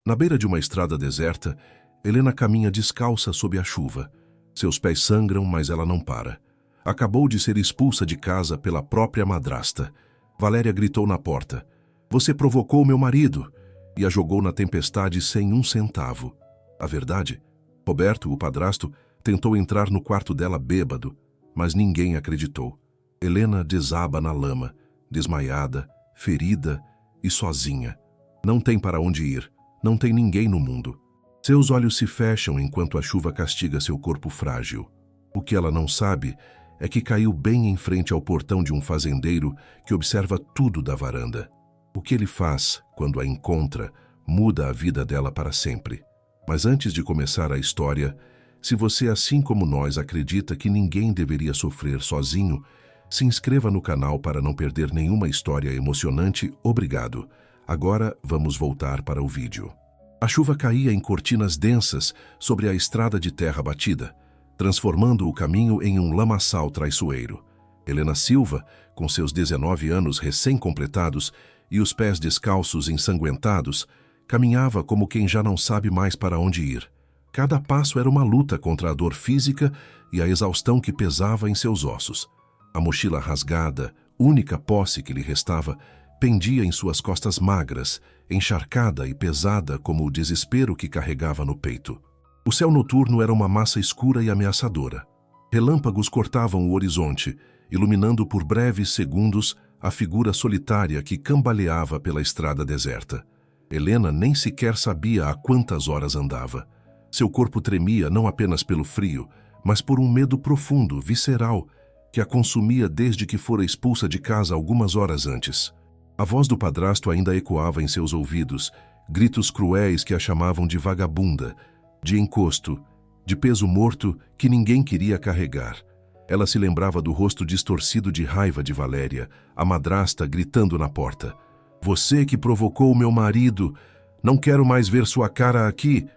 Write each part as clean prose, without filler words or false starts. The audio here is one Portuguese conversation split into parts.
Na beira de uma estrada deserta, Helena caminha descalça sob a chuva. Seus pés sangram, mas ela não para. Acabou de ser expulsa de casa pela própria madrasta. Valéria gritou na porta: "Você provocou meu marido!" e a jogou na tempestade sem um centavo. A verdade? Roberto, o padrasto, tentou entrar no quarto dela bêbado, mas ninguém acreditou. Helena desaba na lama, desmaiada, ferida e sozinha. Não tem para onde ir, não tem ninguém no mundo. Seus olhos se fecham enquanto a chuva castiga seu corpo frágil. O que ela não sabe é que caiu bem em frente ao portão de um fazendeiro que observa tudo da varanda. O que ele faz, quando a encontra, muda a vida dela para sempre. Mas antes de começar a história, se você, assim como nós, acredita que ninguém deveria sofrer sozinho, se inscreva no canal para não perder nenhuma história emocionante. Obrigado. Agora vamos voltar para o vídeo. A chuva caía em cortinas densas sobre a estrada de terra batida, transformando o caminho em um lamaçal traiçoeiro. Helena Silva, com seus 19 anos recém-completados e os pés descalços ensanguentados, caminhava como quem já não sabe mais para onde ir. Cada passo era uma luta contra a dor física e a exaustão que pesava em seus ossos. A mochila rasgada, única posse que lhe restava, pendia em suas costas magras, encharcada e pesada como o desespero que carregava no peito. O céu noturno era uma massa escura e ameaçadora. Relâmpagos cortavam o horizonte, iluminando por breves segundos a figura solitária que cambaleava pela estrada deserta. Helena nem sequer sabia há quantas horas andava. Seu corpo tremia não apenas pelo frio, mas por um medo profundo, visceral, que a consumia desde que fora expulsa de casa algumas horas antes. A voz do padrasto ainda ecoava em seus ouvidos, gritos cruéis que a chamavam de vagabunda, de encosto, de peso morto que ninguém queria carregar. Ela se lembrava do rosto distorcido de raiva de Valéria, a madrasta gritando na porta: "Você que provocou meu marido! Não quero mais ver sua cara aqui!"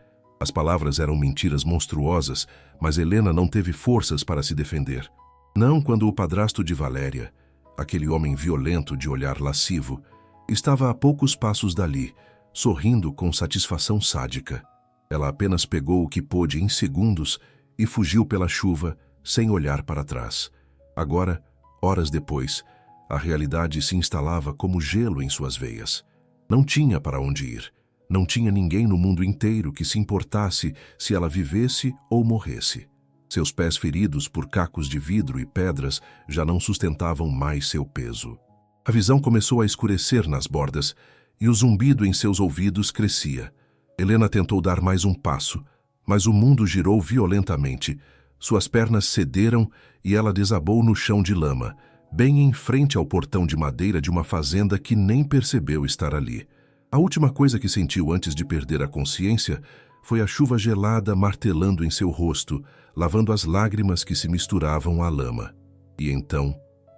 As palavras eram mentiras monstruosas, mas Helena não teve forças para se defender. Não quando o padrasto de Valéria, aquele homem violento de olhar lascivo, estava a poucos passos dali, sorrindo com satisfação sádica. Ela apenas pegou o que pôde em segundos e fugiu pela chuva, sem olhar para trás. Agora, horas depois, a realidade se instalava como gelo em suas veias. Não tinha para onde ir. Não tinha ninguém no mundo inteiro que se importasse se ela vivesse ou morresse. Seus pés feridos por cacos de vidro e pedras já não sustentavam mais seu peso. A visão começou a escurecer nas bordas e o zumbido em seus ouvidos crescia. Helena tentou dar mais um passo, mas o mundo girou violentamente. Suas pernas cederam e ela desabou no chão de lama, bem em frente ao portão de madeira de uma fazenda que nem percebeu estar ali. A última coisa que sentiu antes de perder a consciência foi a chuva gelada martelando em seu rosto, lavando as lágrimas que se misturavam à lama. E então,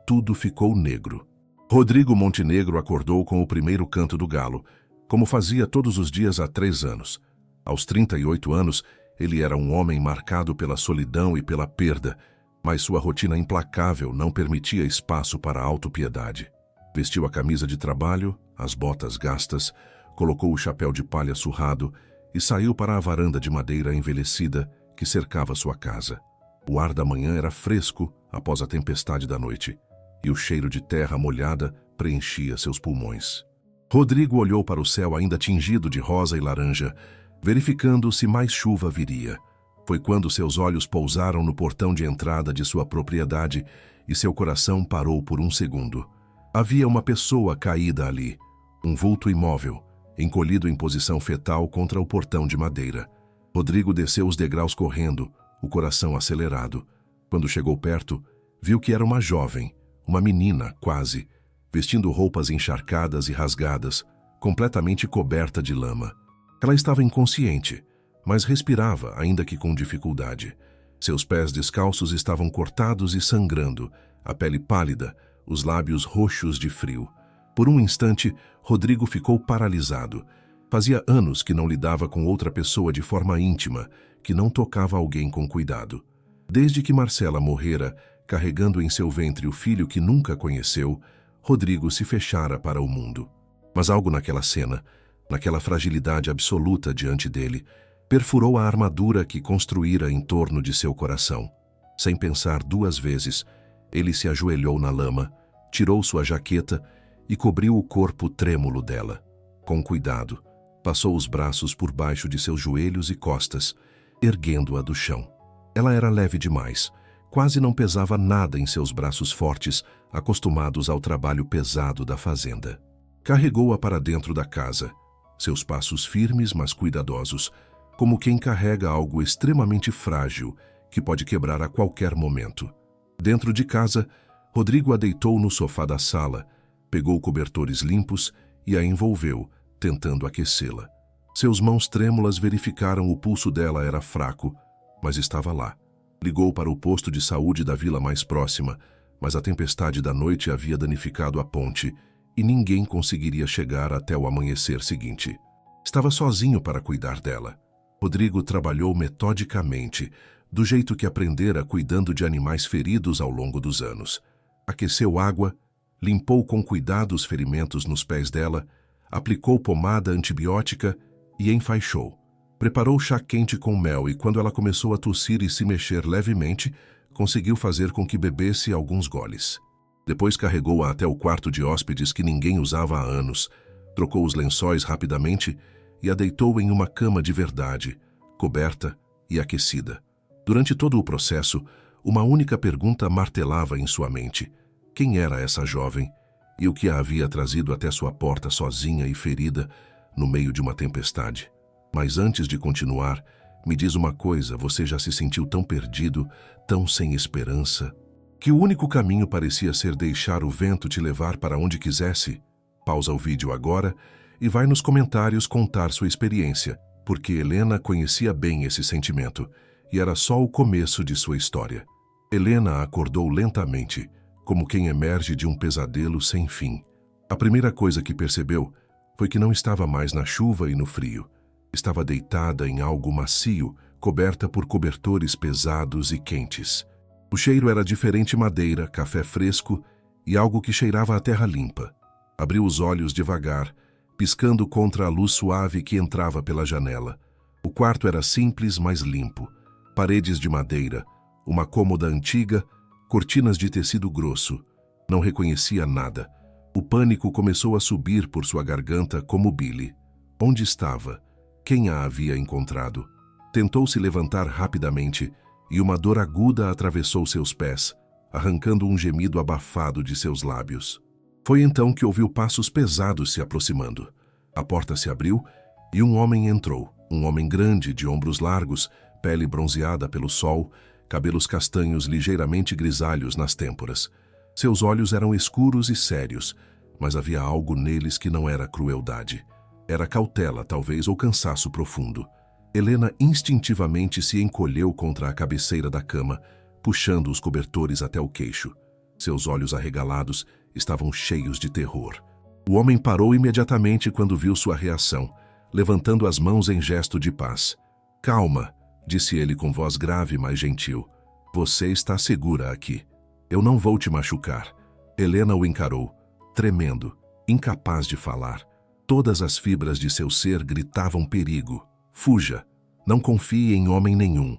tudo ficou negro. Rodrigo Montenegro acordou com o primeiro canto do galo, como fazia todos os dias há 3 anos. Aos 38 anos, ele era um homem marcado pela solidão e pela perda, mas sua rotina implacável não permitia espaço para a autopiedade. Vestiu a camisa de trabalho, as botas gastas, colocou o chapéu de palha surrado e saiu para a varanda de madeira envelhecida que cercava sua casa. O ar da manhã era fresco após a tempestade da noite, e o cheiro de terra molhada preenchia seus pulmões. Rodrigo olhou para o céu ainda tingido de rosa e laranja, verificando se mais chuva viria. Foi quando seus olhos pousaram no portão de entrada de sua propriedade e seu coração parou por um segundo. Havia uma pessoa caída ali, um vulto imóvel, encolhido em posição fetal contra o portão de madeira. Rodrigo desceu os degraus correndo, o coração acelerado. Quando chegou perto, viu que era uma jovem, uma menina quase, vestindo roupas encharcadas e rasgadas, completamente coberta de lama. Ela estava inconsciente, mas respirava, ainda que com dificuldade. Seus pés descalços estavam cortados e sangrando, a pele pálida, os lábios roxos de frio. Por um instante, Rodrigo ficou paralisado. Fazia anos que não lidava com outra pessoa de forma íntima, que não tocava alguém com cuidado. Desde que Marcela morrera, carregando em seu ventre o filho que nunca conheceu, Rodrigo se fechara para o mundo. Mas algo naquela cena, naquela fragilidade absoluta diante dele, perfurou a armadura que construíra em torno de seu coração. Sem pensar duas vezes, ele se ajoelhou na lama, tirou sua jaqueta e cobriu o corpo trêmulo dela. Com cuidado, passou os braços por baixo de seus joelhos e costas, erguendo-a do chão. Ela era leve demais, quase não pesava nada em seus braços fortes, acostumados ao trabalho pesado da fazenda. Carregou-a para dentro da casa, seus passos firmes, mas cuidadosos, como quem carrega algo extremamente frágil que pode quebrar a qualquer momento. Dentro de casa, Rodrigo a deitou no sofá da sala, pegou cobertores limpos e a envolveu, tentando aquecê-la. Seus mãos trêmulas verificaram o pulso dela era fraco, mas estava lá. Ligou para o posto de saúde da vila mais próxima, mas a tempestade da noite havia danificado a ponte e ninguém conseguiria chegar até o amanhecer seguinte. Estava sozinho para cuidar dela. Rodrigo trabalhou metodicamente, do jeito que aprendera cuidando de animais feridos ao longo dos anos. Aqueceu água, limpou com cuidado os ferimentos nos pés dela, aplicou pomada antibiótica e enfaixou. Preparou chá quente com mel e, quando ela começou a tossir e se mexer levemente, conseguiu fazer com que bebesse alguns goles. Depois carregou-a até o quarto de hóspedes que ninguém usava há anos, trocou os lençóis rapidamente e a deitou em uma cama de verdade, coberta e aquecida. Durante todo o processo, uma única pergunta martelava em sua mente: quem era essa jovem e o que a havia trazido até sua porta sozinha e ferida no meio de uma tempestade? Mas antes de continuar, me diz uma coisa, você já se sentiu tão perdido, tão sem esperança, que o único caminho parecia ser deixar o vento te levar para onde quisesse? Pausa o vídeo agora e vai nos comentários contar sua experiência, porque Helena conhecia bem esse sentimento e era só o começo de sua história. Helena acordou lentamente, como quem emerge de um pesadelo sem fim. A primeira coisa que percebeu foi que não estava mais na chuva e no frio. Estava deitada em algo macio, coberta por cobertores pesados e quentes. O cheiro era diferente: madeira, café fresco e algo que cheirava a terra limpa. Abriu os olhos devagar, piscando contra a luz suave que entrava pela janela. O quarto era simples, mas limpo. Paredes de madeira, uma cômoda antiga, cortinas de tecido grosso. Não reconhecia nada. O pânico começou a subir por sua garganta como bile. Onde estava? Quem a havia encontrado? Tentou se levantar rapidamente e uma dor aguda atravessou seus pés, arrancando um gemido abafado de seus lábios. Foi então que ouviu passos pesados se aproximando. A porta se abriu e um homem entrou. Um homem grande, de ombros largos, pele bronzeada pelo sol, cabelos castanhos ligeiramente grisalhos nas têmporas. Seus olhos eram escuros e sérios, mas havia algo neles que não era crueldade. Era cautela, talvez, ou cansaço profundo. Helena instintivamente se encolheu contra a cabeceira da cama, puxando os cobertores até o queixo. Seus olhos arregalados estavam cheios de terror. O homem parou imediatamente quando viu sua reação, levantando as mãos em gesto de paz. "Calma", disse ele com voz grave, mas gentil. "Você está segura aqui. Eu não vou te machucar." Helena o encarou, tremendo, incapaz de falar. Todas as fibras de seu ser gritavam perigo. Fuja, não confie em homem nenhum.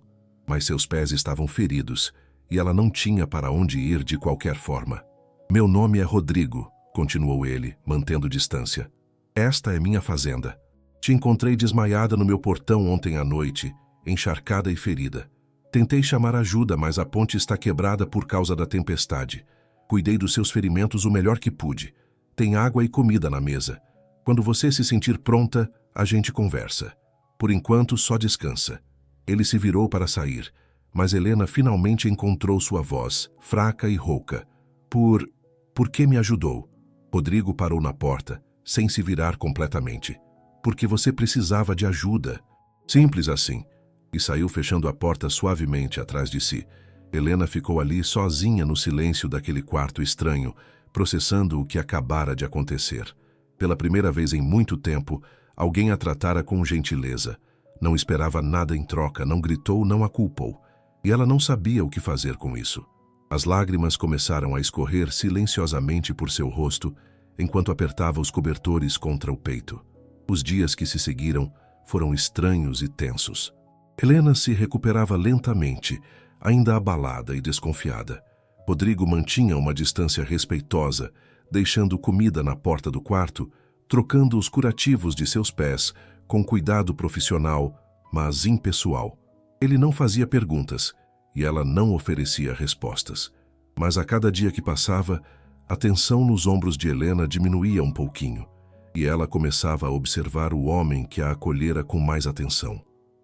Mas seus pés estavam feridos e ela não tinha para onde ir de qualquer forma. "Meu nome é Rodrigo", continuou ele, mantendo distância. "Esta é minha fazenda. Te encontrei desmaiada no meu portão ontem à noite, encharcada e ferida. Tentei chamar ajuda, mas a ponte está quebrada por causa da tempestade. Cuidei dos seus ferimentos o melhor que pude. Tem água e comida na mesa. Quando você se sentir pronta, a gente conversa. Por enquanto, só descansa." Ele se virou para sair, mas Helena finalmente encontrou sua voz, fraca e rouca. Por que me ajudou?" Rodrigo parou na porta, sem se virar completamente. "Porque você precisava de ajuda. Simples assim." E saiu fechando a porta suavemente atrás de si. Helena ficou ali sozinha no silêncio daquele quarto estranho, processando o que acabara de acontecer. Pela primeira vez em muito tempo, alguém a tratara com gentileza. Não esperava nada em troca, não gritou, não a culpou. E ela não sabia o que fazer com isso. As lágrimas começaram a escorrer silenciosamente por seu rosto, enquanto apertava os cobertores contra o peito. Os dias que se seguiram foram estranhos e tensos. Helena se recuperava lentamente, ainda abalada e desconfiada. Rodrigo mantinha uma distância respeitosa, deixando comida na porta do quarto, trocando os curativos de seus pés com cuidado profissional, mas impessoal. Ele não fazia perguntas e ela não oferecia respostas. Mas a cada dia que passava, a tensão nos ombros de Helena diminuía um pouquinho e ela começava a observar o homem que a acolhera com mais atenção.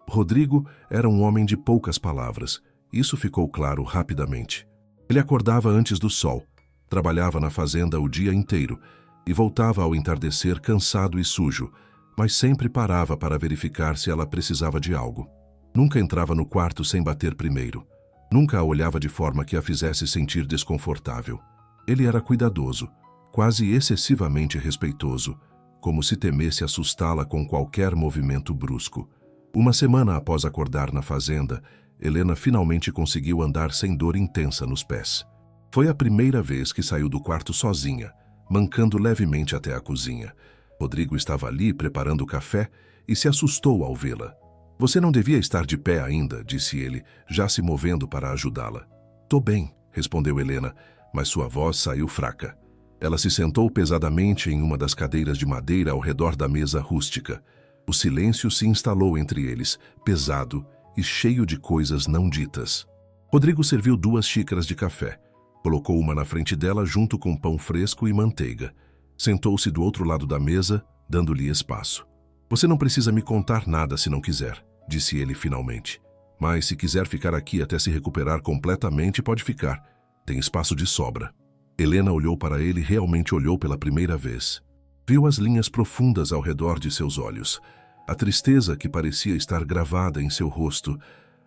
Rodrigo era um homem de poucas palavras. Isso ficou claro rapidamente. Ele acordava antes do sol, trabalhava na fazenda o dia inteiro e voltava ao entardecer cansado e sujo, mas sempre parava para verificar se ela precisava de algo. Nunca entrava no quarto sem bater primeiro. Nunca a olhava de forma que a fizesse sentir desconfortável. Ele era cuidadoso, quase excessivamente respeitoso, como se temesse assustá-la com qualquer movimento brusco. Uma semana após acordar na fazenda, Helena finalmente conseguiu andar sem dor intensa nos pés. Foi a primeira vez que saiu do quarto sozinha, mancando levemente até a cozinha. Rodrigo estava ali preparando o café e se assustou ao vê-la. "Você não devia estar de pé ainda", disse ele, já se movendo para ajudá-la. "Tô bem", respondeu Helena, mas sua voz saiu fraca. Ela se sentou pesadamente em uma das cadeiras de madeira ao redor da mesa rústica. O silêncio se instalou entre eles, pesado e cheio de coisas não ditas. Rodrigo serviu 2 xícaras de café. Colocou uma na frente dela junto com pão fresco e manteiga. Sentou-se do outro lado da mesa, dando-lhe espaço. "Você não precisa me contar nada se não quiser", disse ele finalmente. "Mas se quiser ficar aqui até se recuperar completamente, pode ficar. Tem espaço de sobra." Helena olhou para ele e realmente olhou pela primeira vez. Viu as linhas profundas ao redor de seus olhos, a tristeza que parecia estar gravada em seu rosto,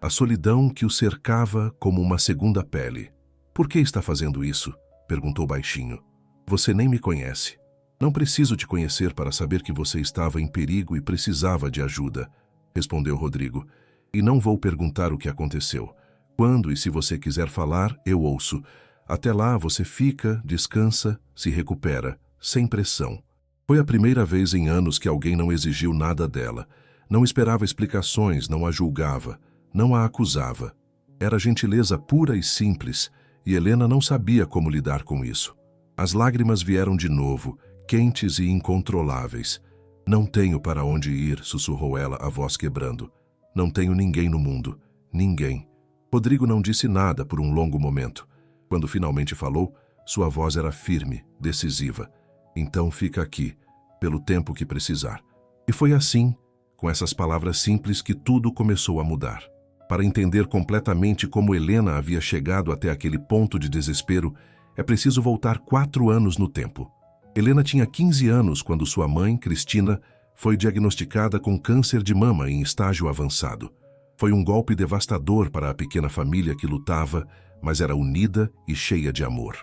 a solidão que o cercava como uma segunda pele. "Por que está fazendo isso?", perguntou baixinho. "Você nem me conhece. Não preciso te conhecer para saber que você estava em perigo e precisava de ajuda", respondeu Rodrigo. "E não vou perguntar o que aconteceu. Quando e se você quiser falar, eu ouço. Até lá você fica, descansa, se recupera, sem pressão." Foi a primeira vez em anos que alguém não exigiu nada dela. Não esperava explicações, não a julgava, não a acusava. Era gentileza pura e simples, e Helena não sabia como lidar com isso. As lágrimas vieram de novo, quentes e incontroláveis. "Não tenho para onde ir", sussurrou ela, a voz quebrando. "Não tenho ninguém no mundo. Ninguém." Rodrigo não disse nada por um longo momento. Quando finalmente falou, sua voz era firme, decisiva. "Então fica aqui, pelo tempo que precisar." E foi assim, com essas palavras simples, que tudo começou a mudar. Para entender completamente como Helena havia chegado até aquele ponto de desespero, é preciso voltar 4 anos no tempo. Helena tinha 15 anos quando sua mãe, Cristina, foi diagnosticada com câncer de mama em estágio avançado. Foi um golpe devastador para a pequena família que lutava, mas era unida e cheia de amor.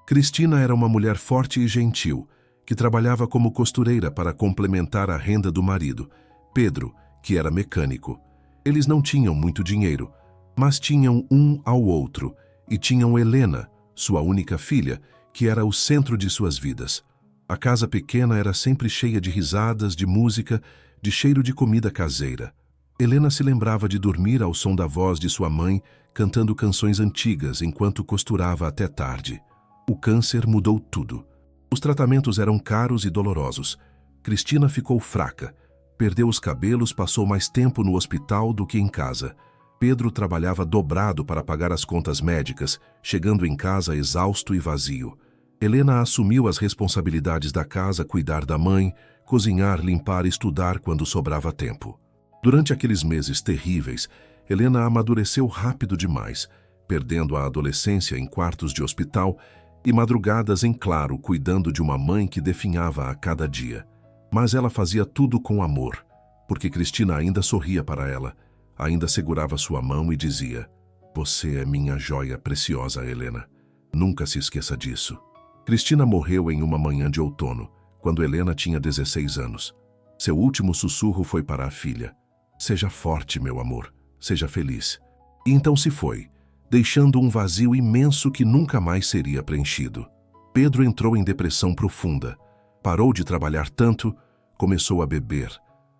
Cristina era uma mulher forte e gentil, que trabalhava como costureira para complementar a renda do marido, Pedro, que era mecânico. Eles não tinham muito dinheiro, mas tinham um ao outro, e tinham Helena, sua única filha, que era o centro de suas vidas. A casa pequena era sempre cheia de risadas, de música, de cheiro de comida caseira. Helena se lembrava de dormir ao som da voz de sua mãe, cantando canções antigas enquanto costurava até tarde. O câncer mudou tudo. Os tratamentos eram caros e dolorosos. Cristina ficou fraca. Perdeu os cabelos, passou mais tempo no hospital do que em casa. Pedro trabalhava dobrado para pagar as contas médicas, chegando em casa exausto e vazio. Helena assumiu as responsabilidades da casa, cuidar da mãe, cozinhar, limpar e estudar quando sobrava tempo. Durante aqueles meses terríveis, Helena amadureceu rápido demais, perdendo a adolescência em quartos de hospital e madrugadas em claro, cuidando de uma mãe que definhava a cada dia. Mas ela fazia tudo com amor, porque Cristina ainda sorria para ela, ainda segurava sua mão e dizia: "Você é minha joia preciosa, Helena. Nunca se esqueça disso." Cristina morreu em uma manhã de outono, quando Helena tinha 16 anos. Seu último sussurro foi para a filha: "Seja forte, meu amor, seja feliz." E então se foi, deixando um vazio imenso que nunca mais seria preenchido. Pedro entrou em depressão profunda. Parou de trabalhar tanto, começou a beber.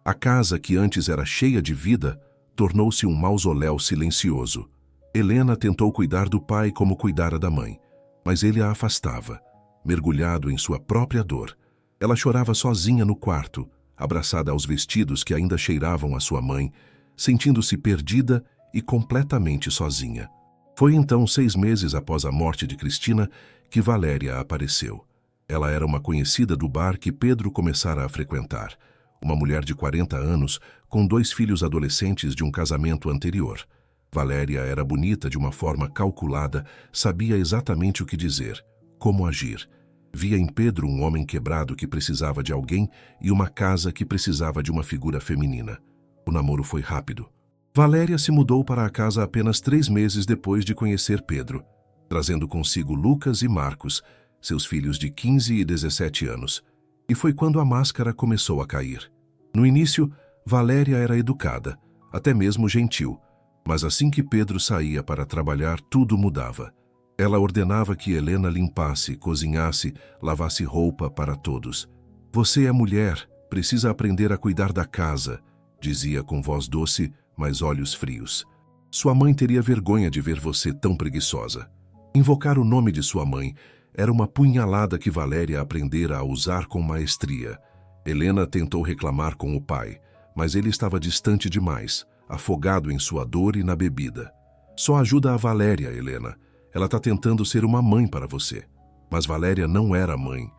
A casa, que antes era cheia de vida, tornou-se um mausoléu silencioso. Helena tentou cuidar do pai como cuidara da mãe, mas ele a afastava, mergulhado em sua própria dor. Ela chorava sozinha no quarto, abraçada aos vestidos que ainda cheiravam a sua mãe, sentindo-se perdida e completamente sozinha. Foi então 6 meses após a morte de Cristina que Valéria apareceu. Ela era uma conhecida do bar que Pedro começara a frequentar, uma mulher de 40 anos com 2 filhos adolescentes de um casamento anterior. Valéria era bonita de uma forma calculada, sabia exatamente o que dizer, como agir. Via em Pedro um homem quebrado que precisava de alguém e uma casa que precisava de uma figura feminina. O namoro foi rápido. Valéria se mudou para a casa apenas 3 meses depois de conhecer Pedro, trazendo consigo Lucas e Marcos, seus filhos de 15 e 17 anos. E foi quando a máscara começou a cair. No início, Valéria era educada, até mesmo gentil, mas assim que Pedro saía para trabalhar, tudo mudava. Ela ordenava que Helena limpasse, cozinhasse, lavasse roupa para todos. "Você é mulher, precisa aprender a cuidar da casa", dizia com voz doce, mas olhos frios. "Sua mãe teria vergonha de ver você tão preguiçosa." Invocar o nome de sua mãe era uma punhalada que Valéria aprendera a usar com maestria. Helena tentou reclamar com o pai, mas ele estava distante demais, afogado em sua dor e na bebida. "Só ajuda a Valéria, Helena. Ela está tentando ser uma mãe para você." Mas Valéria não era mãe.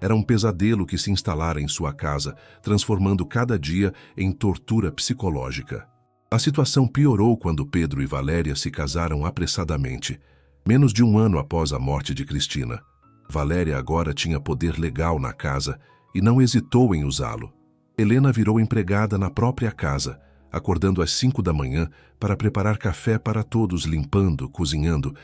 Era um pesadelo que se instalara em sua casa, transformando cada dia em tortura psicológica. A situação piorou quando Pedro e Valéria se casaram apressadamente, menos de 1 ano após a morte de Cristina. Valéria agora tinha poder legal na casa e não hesitou em usá-lo. Helena virou empregada na própria casa, acordando às 5 da manhã para preparar café para todos, limpando, cozinhando,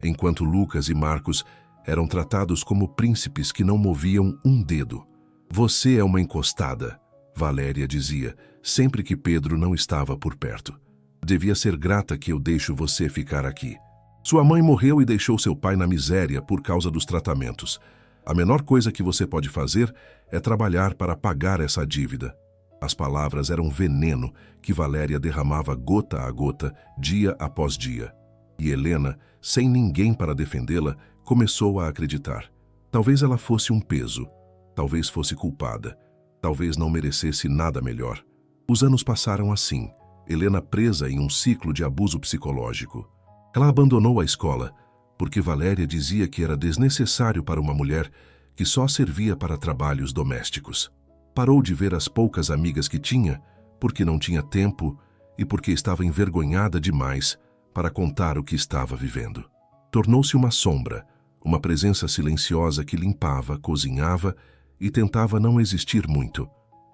enquanto Lucas e Marcos eram tratados como príncipes que não moviam um dedo. "Você é uma encostada", Valéria dizia, sempre que Pedro não estava por perto. "Devia ser grata que eu deixo você ficar aqui. Sua mãe morreu e deixou seu pai na miséria por causa dos tratamentos. A menor coisa que você pode fazer é trabalhar para pagar essa dívida." As palavras eram veneno que Valéria derramava gota a gota, dia após dia. E Helena, sem ninguém para defendê-la, começou a acreditar. Talvez ela fosse um peso, talvez fosse culpada, talvez não merecesse nada melhor. Os anos passaram assim, Helena presa em um ciclo de abuso psicológico. Ela abandonou a escola, porque Valéria dizia que era desnecessário para uma mulher que só servia para trabalhos domésticos. Parou de ver as poucas amigas que tinha, porque não tinha tempo e porque estava envergonhada demais para contar o que estava vivendo. Tornou-se uma sombra, uma presença silenciosa que limpava, cozinhava e tentava não existir muito.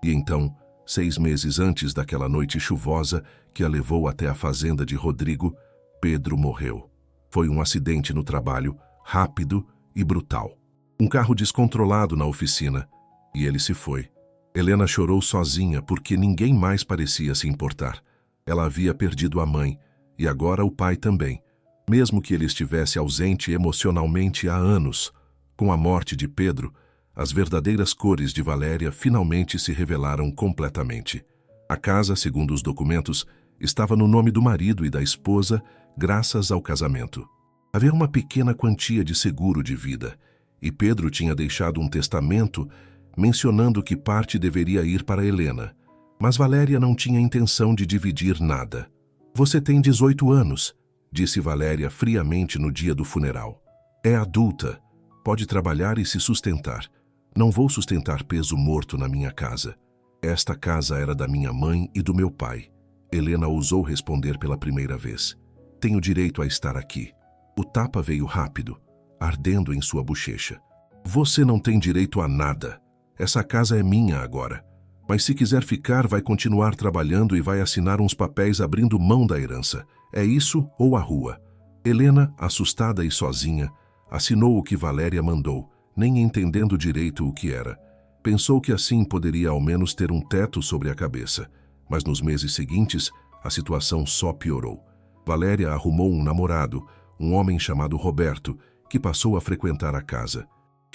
E então, 6 meses antes daquela noite chuvosa que a levou até a fazenda de Rodrigo, Pedro morreu. Foi um acidente no trabalho, rápido e brutal. Um carro descontrolado na oficina, e ele se foi. Helena chorou sozinha porque ninguém mais parecia se importar. Ela havia perdido a mãe, e agora o pai também, mesmo que ele estivesse ausente emocionalmente há anos. Com a morte de Pedro, as verdadeiras cores de Valéria finalmente se revelaram completamente. A casa, segundo os documentos, estava no nome do marido e da esposa, graças ao casamento. Havia uma pequena quantia de seguro de vida, e Pedro tinha deixado um testamento mencionando que parte deveria ir para Helena, mas Valéria não tinha intenção de dividir nada. "Você tem 18 anos", disse Valéria friamente no dia do funeral. "É adulta, pode trabalhar e se sustentar. Não vou sustentar peso morto na minha casa. Esta casa era da minha mãe e do meu pai." Helena ousou responder pela primeira vez. "Tenho direito a estar aqui." O tapa veio rápido, ardendo em sua bochecha. "Você não tem direito a nada. Essa casa é minha agora. Mas se quiser ficar, vai continuar trabalhando e vai assinar uns papéis abrindo mão da herança. É isso ou a rua." Helena, assustada e sozinha, assinou o que Valéria mandou, nem entendendo direito o que era. Pensou que assim poderia ao menos ter um teto sobre a cabeça. Mas nos meses seguintes, a situação só piorou. Valéria arrumou um namorado, um homem chamado Roberto, que passou a frequentar a casa.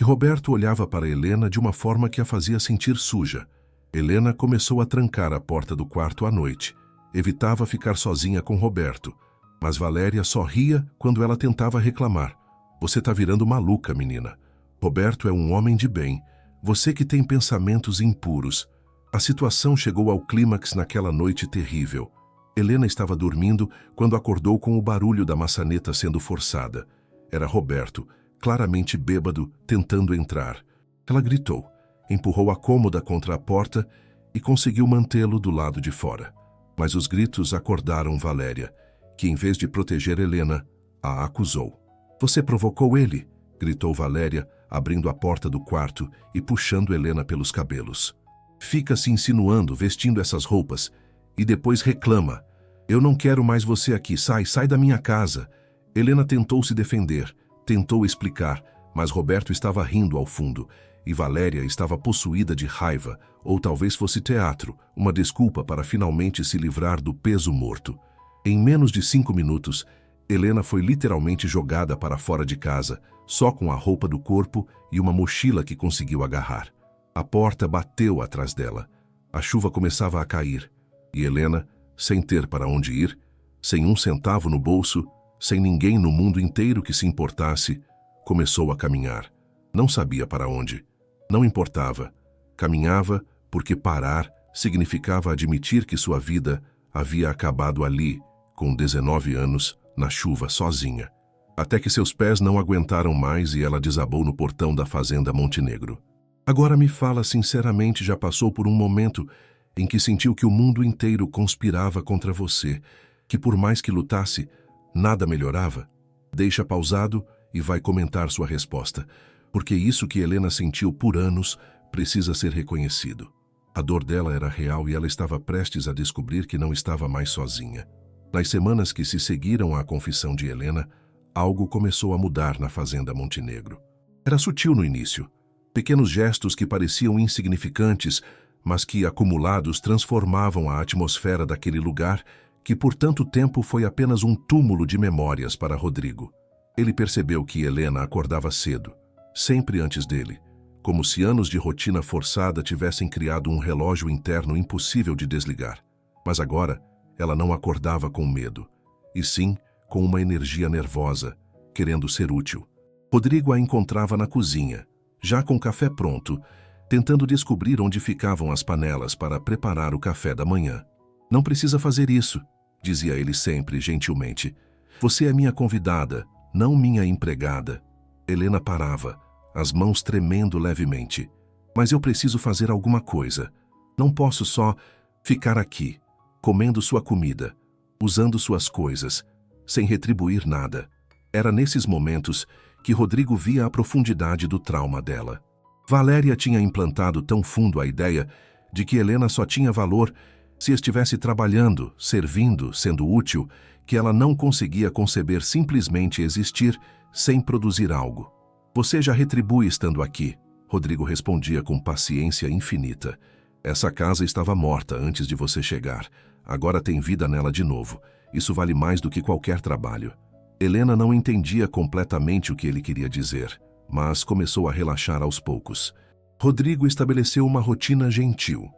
E Roberto olhava para Helena de uma forma que a fazia sentir suja. Helena começou a trancar a porta do quarto à noite. Evitava ficar sozinha com Roberto, mas Valéria só ria quando ela tentava reclamar. Você tá virando maluca, menina. Roberto é um homem de bem. Você que tem pensamentos impuros. A situação chegou ao clímax naquela noite terrível. Helena estava dormindo quando acordou com o barulho da maçaneta sendo forçada. Era Roberto, claramente bêbado, tentando entrar. Ela gritou, empurrou a cômoda contra a porta e conseguiu mantê-lo do lado de fora. Mas os gritos acordaram Valéria, que em vez de proteger Helena, a acusou. Você provocou ele, gritou Valéria, abrindo a porta do quarto e puxando Helena pelos cabelos. Fica se insinuando, vestindo essas roupas, e depois reclama. Eu não quero mais você aqui, sai da minha casa. Helena tentou se defender, tentou explicar, mas Roberto estava rindo ao fundo, e Valéria estava possuída de raiva, ou talvez fosse teatro, uma desculpa para finalmente se livrar do peso morto. Em menos de 5 minutos, Helena foi literalmente jogada para fora de casa, só com a roupa do corpo e uma mochila que conseguiu agarrar. A porta bateu atrás dela. A chuva começava a cair, e Helena, sem ter para onde ir, sem um centavo no bolso, sem ninguém no mundo inteiro que se importasse, começou a caminhar. Não sabia para onde. Não importava. Caminhava porque parar significava admitir que sua vida havia acabado ali, com 19 anos, na chuva sozinha. Até que seus pés não aguentaram mais e ela desabou no portão da fazenda Montenegro. Agora me fala sinceramente, já passou por um momento em que sentiu que o mundo inteiro conspirava contra você, que por mais que lutasse, nada melhorava? Deixa pausado e vai comentar sua resposta, porque isso que Helena sentiu por anos precisa ser reconhecido. A dor dela era real e ela estava prestes a descobrir que não estava mais sozinha. Nas semanas que se seguiram à confissão de Helena, algo começou a mudar na fazenda Montenegro. Era sutil no início. Pequenos gestos que pareciam insignificantes, mas que, acumulados, transformavam a atmosfera daquele lugar que por tanto tempo foi apenas um túmulo de memórias para Rodrigo. Ele percebeu que Helena acordava cedo, sempre antes dele, como se anos de rotina forçada tivessem criado um relógio interno impossível de desligar. Mas agora, ela não acordava com medo, e sim com uma energia nervosa, querendo ser útil. Rodrigo a encontrava na cozinha, já com o café pronto, tentando descobrir onde ficavam as panelas para preparar o café da manhã. Não precisa fazer isso, dizia ele sempre, gentilmente. Você é minha convidada, não minha empregada. Helena parava, as mãos tremendo levemente. Mas eu preciso fazer alguma coisa. Não posso só ficar aqui, comendo sua comida, usando suas coisas, sem retribuir nada. Era nesses momentos que Rodrigo via a profundidade do trauma dela. Valéria tinha implantado tão fundo a ideia de que Helena só tinha valor se estivesse trabalhando, servindo, sendo útil, que ela não conseguia conceber simplesmente existir sem produzir algo. Você já retribui estando aqui, Rodrigo respondia com paciência infinita. Essa casa estava morta antes de você chegar. Agora tem vida nela de novo. Isso vale mais do que qualquer trabalho. Helena não entendia completamente o que ele queria dizer, mas começou a relaxar aos poucos. Rodrigo estabeleceu uma rotina gentil.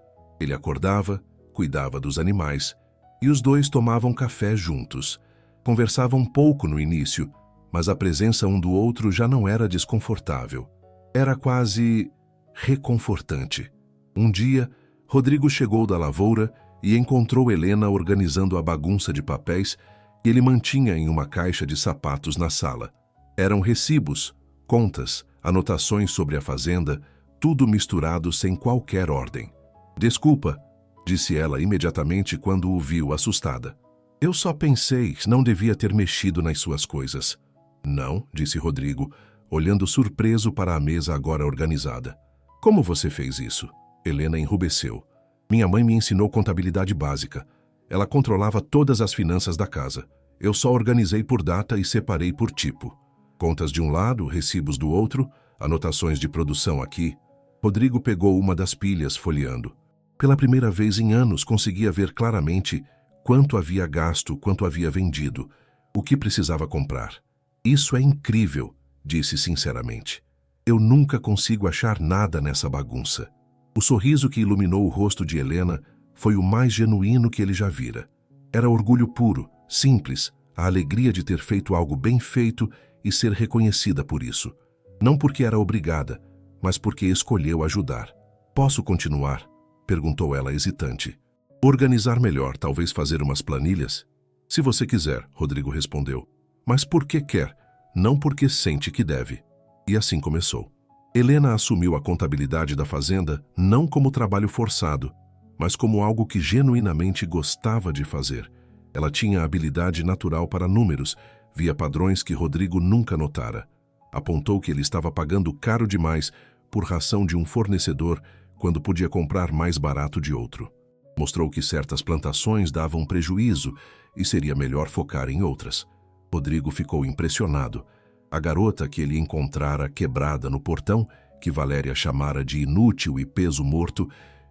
Ele acordava, cuidava dos animais, e os dois tomavam café juntos. Conversavam pouco no início, mas a presença um do outro já não era desconfortável. Era quase reconfortante. Um dia, Rodrigo chegou da lavoura e encontrou Helena organizando a bagunça de papéis que ele mantinha em uma caixa de sapatos na sala. Eram recibos, contas, anotações sobre a fazenda, tudo misturado sem qualquer ordem. Desculpa, disse ela imediatamente quando o viu assustada. Eu só pensei, não devia ter mexido nas suas coisas. Não, disse Rodrigo, olhando surpreso para a mesa agora organizada. Como você fez isso? Helena enrubesceu. Minha mãe me ensinou contabilidade básica. Ela controlava todas as finanças da casa. Eu só organizei por data e separei por tipo. Contas de um lado, recibos do outro, anotações de produção aqui. Rodrigo pegou uma das pilhas, folheando. Pela primeira vez em anos conseguia ver claramente quanto havia gasto, quanto havia vendido, o que precisava comprar. Isso é incrível, disse sinceramente. Eu nunca consigo achar nada nessa bagunça. O sorriso que iluminou o rosto de Helena foi o mais genuíno que ele já vira. Era orgulho puro, simples, a alegria de ter feito algo bem feito e ser reconhecida por isso. Não porque era obrigada, mas porque escolheu ajudar. "Posso continuar?" perguntou ela hesitante. "Organizar melhor, talvez fazer umas planilhas?" "Se você quiser", Rodrigo respondeu. "Mas por que quer? Não porque sente que deve." E assim começou. Helena assumiu a contabilidade da fazenda não como trabalho forçado, mas como algo que genuinamente gostava de fazer. Ela tinha habilidade natural para números, via padrões que Rodrigo nunca notara. Apontou que ele estava pagando caro demais por ração de um fornecedor quando podia comprar mais barato de outro. Mostrou que certas plantações davam prejuízo e seria melhor focar em outras. Rodrigo ficou impressionado. A garota que ele encontrara quebrada no portão, que Valéria chamara de inútil e peso morto,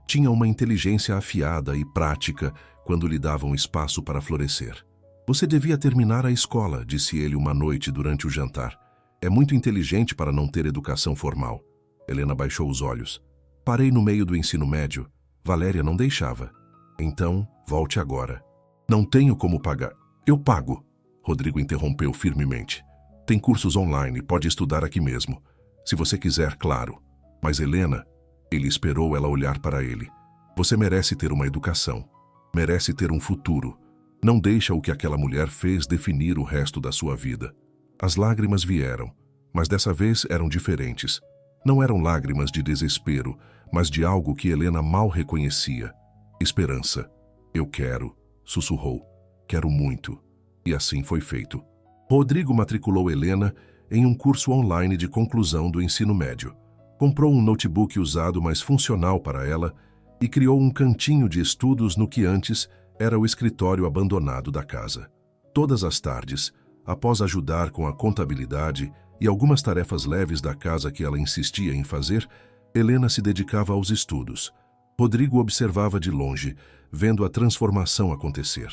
tinha uma inteligência afiada e prática quando lhe davam espaço para florescer. "Você devia terminar a escola", disse ele uma noite durante o jantar. "É muito inteligente para não ter educação formal." Helena baixou os olhos. "Parei no meio do ensino médio. Valéria não deixava." "Então, volte agora." "Não tenho como pagar." "Eu pago." Rodrigo interrompeu firmemente. "Tem cursos online, pode estudar aqui mesmo. Se você quiser, claro." "Mas Helena..." Ele esperou ela olhar para ele. "Você merece ter uma educação. Merece ter um futuro. Não deixa o que aquela mulher fez definir o resto da sua vida." As lágrimas vieram, mas dessa vez eram diferentes. Não eram lágrimas de desespero, mas de algo que Helena mal reconhecia. Esperança. "Eu quero", sussurrou. "Quero muito." E assim foi feito. Rodrigo matriculou Helena em um curso online de conclusão do ensino médio. Comprou um notebook usado, mas funcional para ela, e criou um cantinho de estudos no que antes era o escritório abandonado da casa. Todas as tardes, após ajudar com a contabilidade e algumas tarefas leves da casa que ela insistia em fazer, Helena se dedicava aos estudos. Rodrigo observava de longe, vendo a transformação acontecer.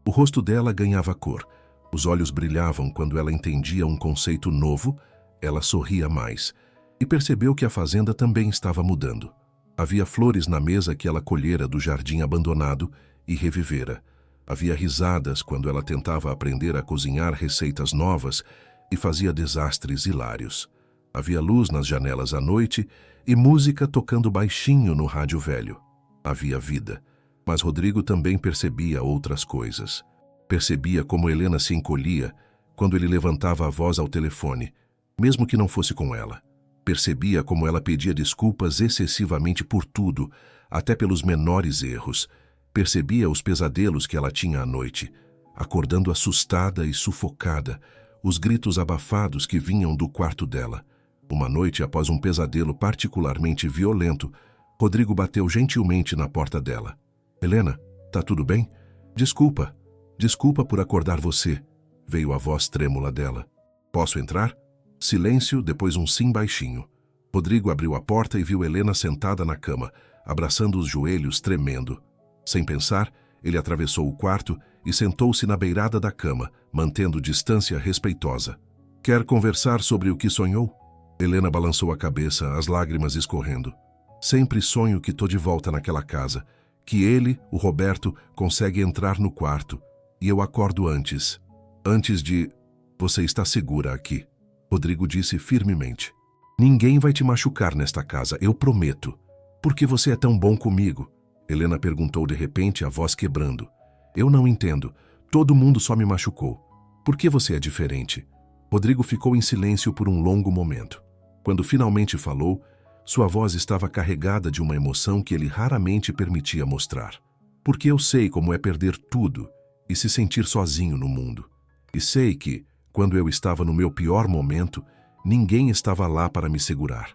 O rosto dela ganhava cor. Os olhos brilhavam quando ela entendia um conceito novo, ela sorria mais, e percebeu que a fazenda também estava mudando. Havia flores na mesa que ela colhera do jardim abandonado e revivera. Havia risadas quando ela tentava aprender a cozinhar receitas novas e fazia desastres hilários. Havia luz nas janelas à noite e música tocando baixinho no rádio velho. Havia vida, mas Rodrigo também percebia outras coisas. Percebia como Helena se encolhia quando ele levantava a voz ao telefone, mesmo que não fosse com ela. Percebia como ela pedia desculpas excessivamente por tudo, até pelos menores erros. Percebia os pesadelos que ela tinha à noite, acordando assustada e sufocada, os gritos abafados que vinham do quarto dela. Uma noite, após um pesadelo particularmente violento, Rodrigo bateu gentilmente na porta dela. "Helena, tá tudo bem? Desculpa. Desculpa por acordar você", veio a voz trêmula dela. "Posso entrar?" Silêncio, depois um sim baixinho. Rodrigo abriu a porta e viu Helena sentada na cama, abraçando os joelhos, tremendo. Sem pensar, ele atravessou o quarto e sentou-se na beirada da cama, mantendo distância respeitosa. "Quer conversar sobre o que sonhou?" Helena balançou a cabeça, as lágrimas escorrendo. "Sempre sonho que tô de volta naquela casa, que ele, o Roberto, consegue entrar no quarto, e eu acordo antes. Antes de... Você está segura aqui", Rodrigo disse firmemente. "Ninguém vai te machucar nesta casa, eu prometo." "Por que você é tão bom comigo?" Helena perguntou de repente, a voz quebrando. "Eu não entendo. Todo mundo só me machucou. Por que você é diferente?" Rodrigo ficou em silêncio por um longo momento. Quando finalmente falou, sua voz estava carregada de uma emoção que ele raramente permitia mostrar. "Porque eu sei como é perder tudo e se sentir sozinho no mundo. E sei que, quando eu estava no meu pior momento, ninguém estava lá para me segurar.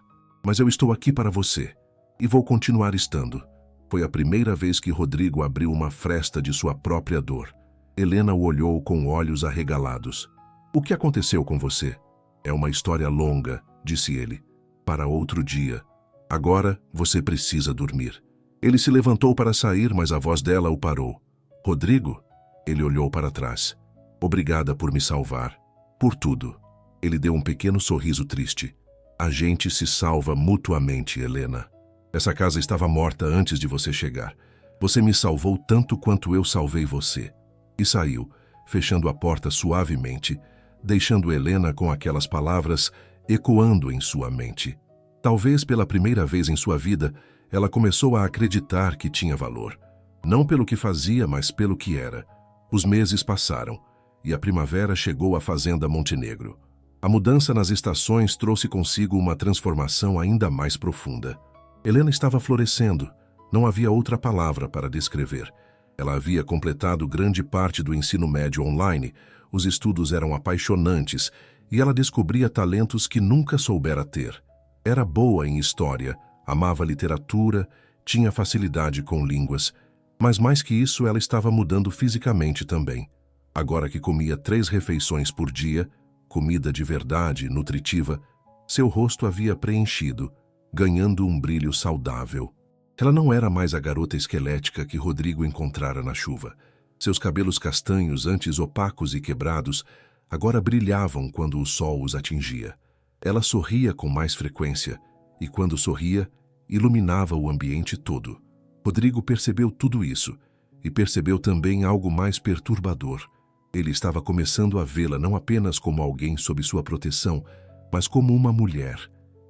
Mas eu estou aqui para você, e vou continuar estando." Foi a primeira vez que Rodrigo abriu uma fresta de sua própria dor. Helena o olhou com olhos arregalados. "O que aconteceu com você?" "É uma história longa", disse ele. "Para outro dia. Agora você precisa dormir." Ele se levantou para sair, mas a voz dela o parou. "Rodrigo?" Ele olhou para trás. "Obrigada por me salvar. Por tudo." Ele deu um pequeno sorriso triste. "A gente se salva mutuamente, Helena." Essa casa estava morta antes de você chegar. Você me salvou tanto quanto eu salvei você. E saiu, fechando a porta suavemente, deixando Helena com aquelas palavras ecoando em sua mente. Talvez pela primeira vez em sua vida, ela começou a acreditar que tinha valor. Não pelo que fazia, mas pelo que era. Os meses passaram, e a primavera chegou à fazenda Montenegro. A mudança nas estações trouxe consigo uma transformação ainda mais profunda. Helena estava florescendo, não havia outra palavra para descrever. Ela havia completado grande parte do ensino médio online, os estudos eram apaixonantes e ela descobria talentos que nunca soubera ter. Era boa em história, amava literatura, tinha facilidade com línguas, mas mais que isso ela estava mudando fisicamente também. Agora que comia 3 refeições por dia, comida de verdade, nutritiva, seu rosto havia preenchido, ganhando um brilho saudável. Ela não era mais a garota esquelética que Rodrigo encontrara na chuva. Seus cabelos castanhos, antes opacos e quebrados, agora brilhavam quando o sol os atingia. Ela sorria com mais frequência, e quando sorria, iluminava o ambiente todo. Rodrigo percebeu tudo isso, e percebeu também algo mais perturbador. Ele estava começando a vê-la não apenas como alguém sob sua proteção, mas como uma mulher,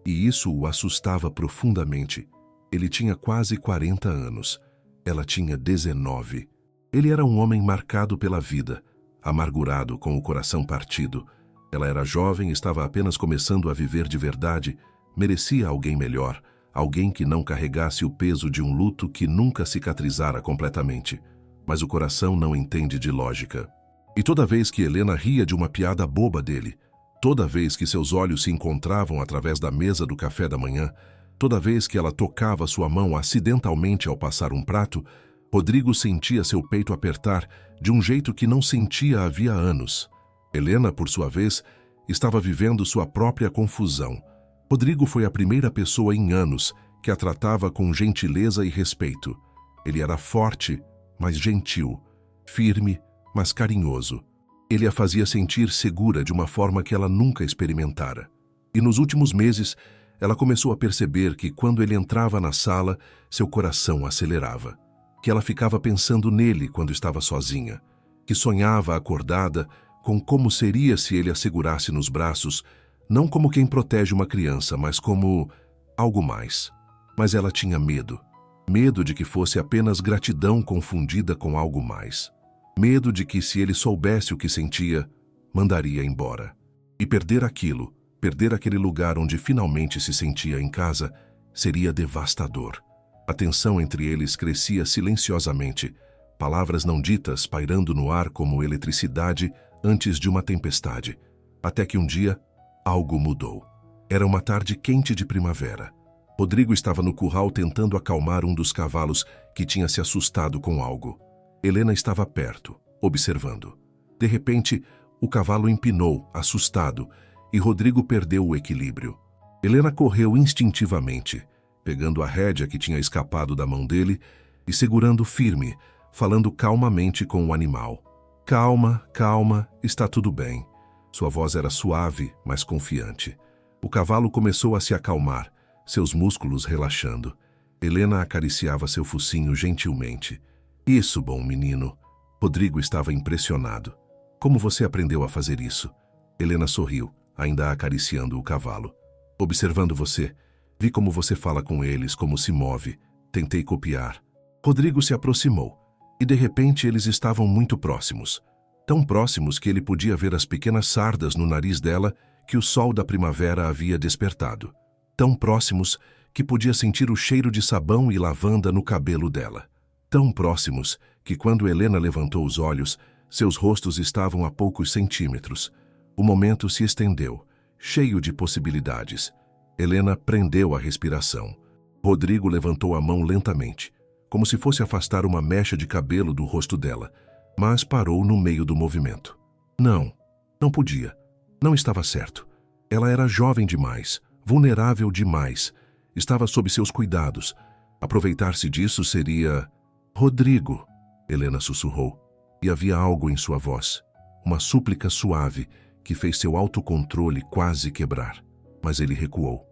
e isso o assustava profundamente. Ele tinha quase 40 anos. Ela tinha 19. Ele era um homem marcado pela vida, amargurado, com o coração partido. Ela era jovem, estava apenas começando a viver de verdade, merecia alguém melhor, alguém que não carregasse o peso de um luto que nunca cicatrizara completamente. Mas o coração não entende de lógica. E toda vez que Helena ria de uma piada boba dele, toda vez que seus olhos se encontravam através da mesa do café da manhã, toda vez que ela tocava sua mão acidentalmente ao passar um prato, Rodrigo sentia seu peito apertar de um jeito que não sentia havia anos. Helena, por sua vez, estava vivendo sua própria confusão. Rodrigo foi a primeira pessoa em anos que a tratava com gentileza e respeito. Ele era forte, mas gentil, firme, mas carinhoso. Ele a fazia sentir segura de uma forma que ela nunca experimentara. E nos últimos meses, ela começou a perceber que quando ele entrava na sala, seu coração acelerava. Que ela ficava pensando nele quando estava sozinha. Que sonhava acordada com como seria se ele a segurasse nos braços, não como quem protege uma criança, mas como algo mais. Mas ela tinha medo. Medo de que fosse apenas gratidão confundida com algo mais. Medo de que, se ele soubesse o que sentia, mandaria embora. E perder aquilo, perder aquele lugar onde finalmente se sentia em casa, seria devastador. A tensão entre eles crescia silenciosamente, palavras não ditas pairando no ar como eletricidade antes de uma tempestade. Até que um dia, algo mudou. Era uma tarde quente de primavera. Rodrigo estava no curral tentando acalmar um dos cavalos que tinha se assustado com algo. Helena estava perto, observando. De repente, o cavalo empinou, assustado, e Rodrigo perdeu o equilíbrio. Helena correu instintivamente, pegando a rédea que tinha escapado da mão dele e segurando firme, falando calmamente com o animal. Calma, calma, está tudo bem. Sua voz era suave, mas confiante. O cavalo começou a se acalmar, seus músculos relaxando. Helena acariciava seu focinho gentilmente. Isso, bom menino. Rodrigo estava impressionado. Como você aprendeu a fazer isso? Helena sorriu, ainda acariciando o cavalo. Observando você, vi como você fala com eles, como se move. Tentei copiar. Rodrigo se aproximou, e de repente eles estavam muito próximos. Tão próximos que ele podia ver as pequenas sardas no nariz dela que o sol da primavera havia despertado. Tão próximos que podia sentir o cheiro de sabão e lavanda no cabelo dela. Tão próximos que, quando Helena levantou os olhos, seus rostos estavam a poucos centímetros. O momento se estendeu, cheio de possibilidades. Helena prendeu a respiração. Rodrigo levantou a mão lentamente, como se fosse afastar uma mecha de cabelo do rosto dela, mas parou no meio do movimento. Não podia. Não estava certo. Ela era jovem demais, vulnerável demais. Estava sob seus cuidados. Aproveitar-se disso seria... Rodrigo, Helena sussurrou, e havia algo em sua voz, uma súplica suave que fez seu autocontrole quase quebrar. Mas ele recuou.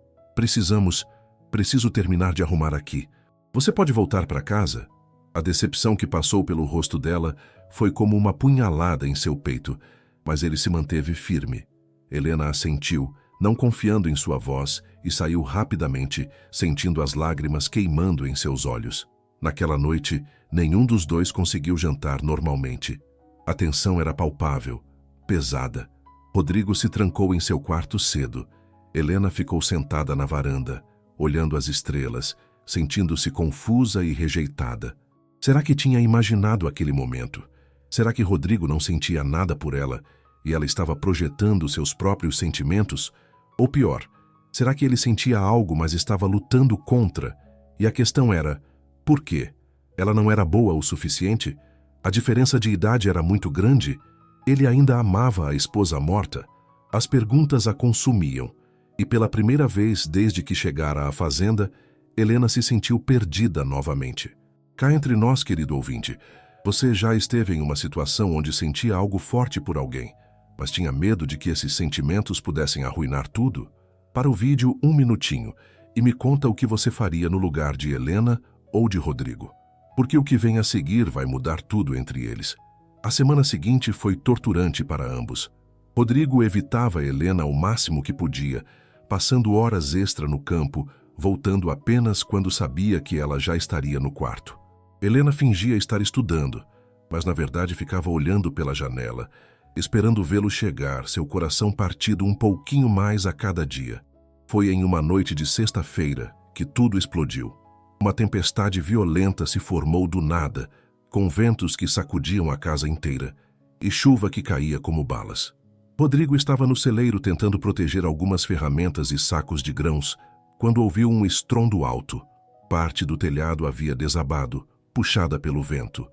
Preciso terminar de arrumar aqui. Você pode voltar para casa? A decepção que passou pelo rosto dela foi como uma punhalada em seu peito, mas ele se manteve firme. Helena assentiu, não confiando em sua voz, e saiu rapidamente, sentindo as lágrimas queimando em seus olhos. Naquela noite, nenhum dos dois conseguiu jantar normalmente. A tensão era palpável, pesada. Rodrigo se trancou em seu quarto cedo. Helena ficou sentada na varanda, olhando as estrelas, sentindo-se confusa e rejeitada. Será que tinha imaginado aquele momento? Será que Rodrigo não sentia nada por ela e ela estava projetando seus próprios sentimentos? Ou pior, será que ele sentia algo, mas estava lutando contra? E a questão era, por quê? Ela não era boa o suficiente? A diferença de idade era muito grande? Ele ainda amava a esposa morta? As perguntas a consumiam. E pela primeira vez desde que chegara à fazenda, Helena se sentiu perdida novamente. Cá entre nós, querido ouvinte, você já esteve em uma situação onde sentia algo forte por alguém, mas tinha medo de que esses sentimentos pudessem arruinar tudo? Para o vídeo, 1 minutinho, e me conta o que você faria no lugar de Helena ou de Rodrigo. Porque o que vem a seguir vai mudar tudo entre eles. A semana seguinte foi torturante para ambos. Rodrigo evitava Helena o máximo que podia, passando horas extra no campo, voltando apenas quando sabia que ela já estaria no quarto. Helena fingia estar estudando, mas na verdade ficava olhando pela janela, esperando vê-lo chegar, seu coração partido um pouquinho mais a cada dia. Foi em uma noite de sexta-feira que tudo explodiu. Uma tempestade violenta se formou do nada, com ventos que sacudiam a casa inteira, e chuva que caía como balas. Rodrigo estava no celeiro tentando proteger algumas ferramentas e sacos de grãos, quando ouviu um estrondo alto. Parte do telhado havia desabado, puxada pelo vento.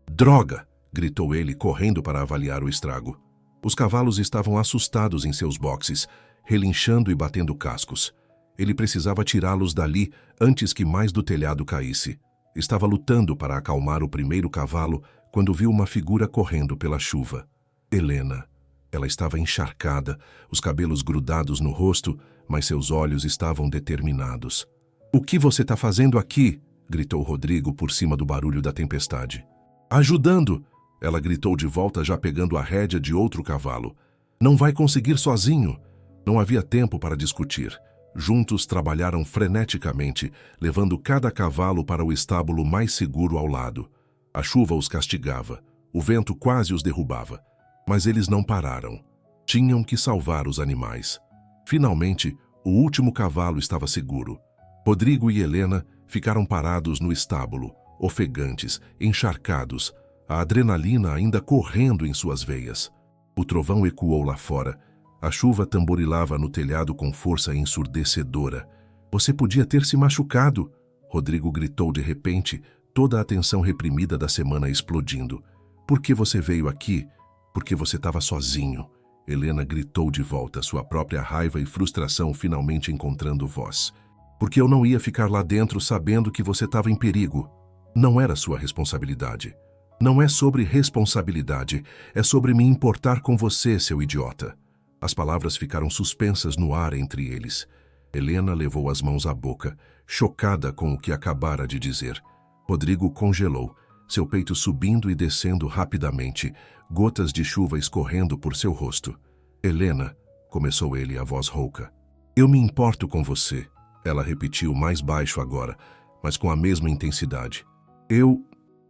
"Droga!" gritou ele, correndo para avaliar o estrago. Os cavalos estavam assustados em seus boxes, relinchando e batendo cascos. Ele precisava tirá-los dali antes que mais do telhado caísse. Estava lutando para acalmar o primeiro cavalo quando viu uma figura correndo pela chuva. Helena. Ela estava encharcada, os cabelos grudados no rosto, mas seus olhos estavam determinados. "O que você está fazendo aqui?" gritou Rodrigo por cima do barulho da tempestade. "Ajudando!" Ela gritou de volta, já pegando a rédea de outro cavalo. "Não vai conseguir sozinho!" Não havia tempo para discutir. Juntos trabalharam freneticamente, levando cada cavalo para o estábulo mais seguro ao lado. A chuva os castigava, o vento quase os derrubava. Mas eles não pararam. Tinham que salvar os animais. Finalmente, o último cavalo estava seguro. Rodrigo e Helena ficaram parados no estábulo, ofegantes, encharcados, a adrenalina ainda correndo em suas veias. O trovão ecoou lá fora. A chuva tamborilava no telhado com força ensurdecedora. "Você podia ter se machucado!" Rodrigo gritou de repente, toda a tensão reprimida da semana explodindo. "Por que você veio aqui? Porque você estava sozinho." Helena gritou de volta, sua própria raiva e frustração finalmente encontrando voz. "Porque eu não ia ficar lá dentro sabendo que você estava em perigo. Não era sua responsabilidade. Não é sobre responsabilidade, é sobre me importar com você, seu idiota." As palavras ficaram suspensas no ar entre eles. Helena levou as mãos à boca, chocada com o que acabara de dizer. Rodrigo congelou, seu peito subindo e descendo rapidamente, gotas de chuva escorrendo por seu rosto. "Helena", começou ele, a voz rouca. "Eu me importo com você", ela repetiu mais baixo agora, mas com a mesma intensidade. Eu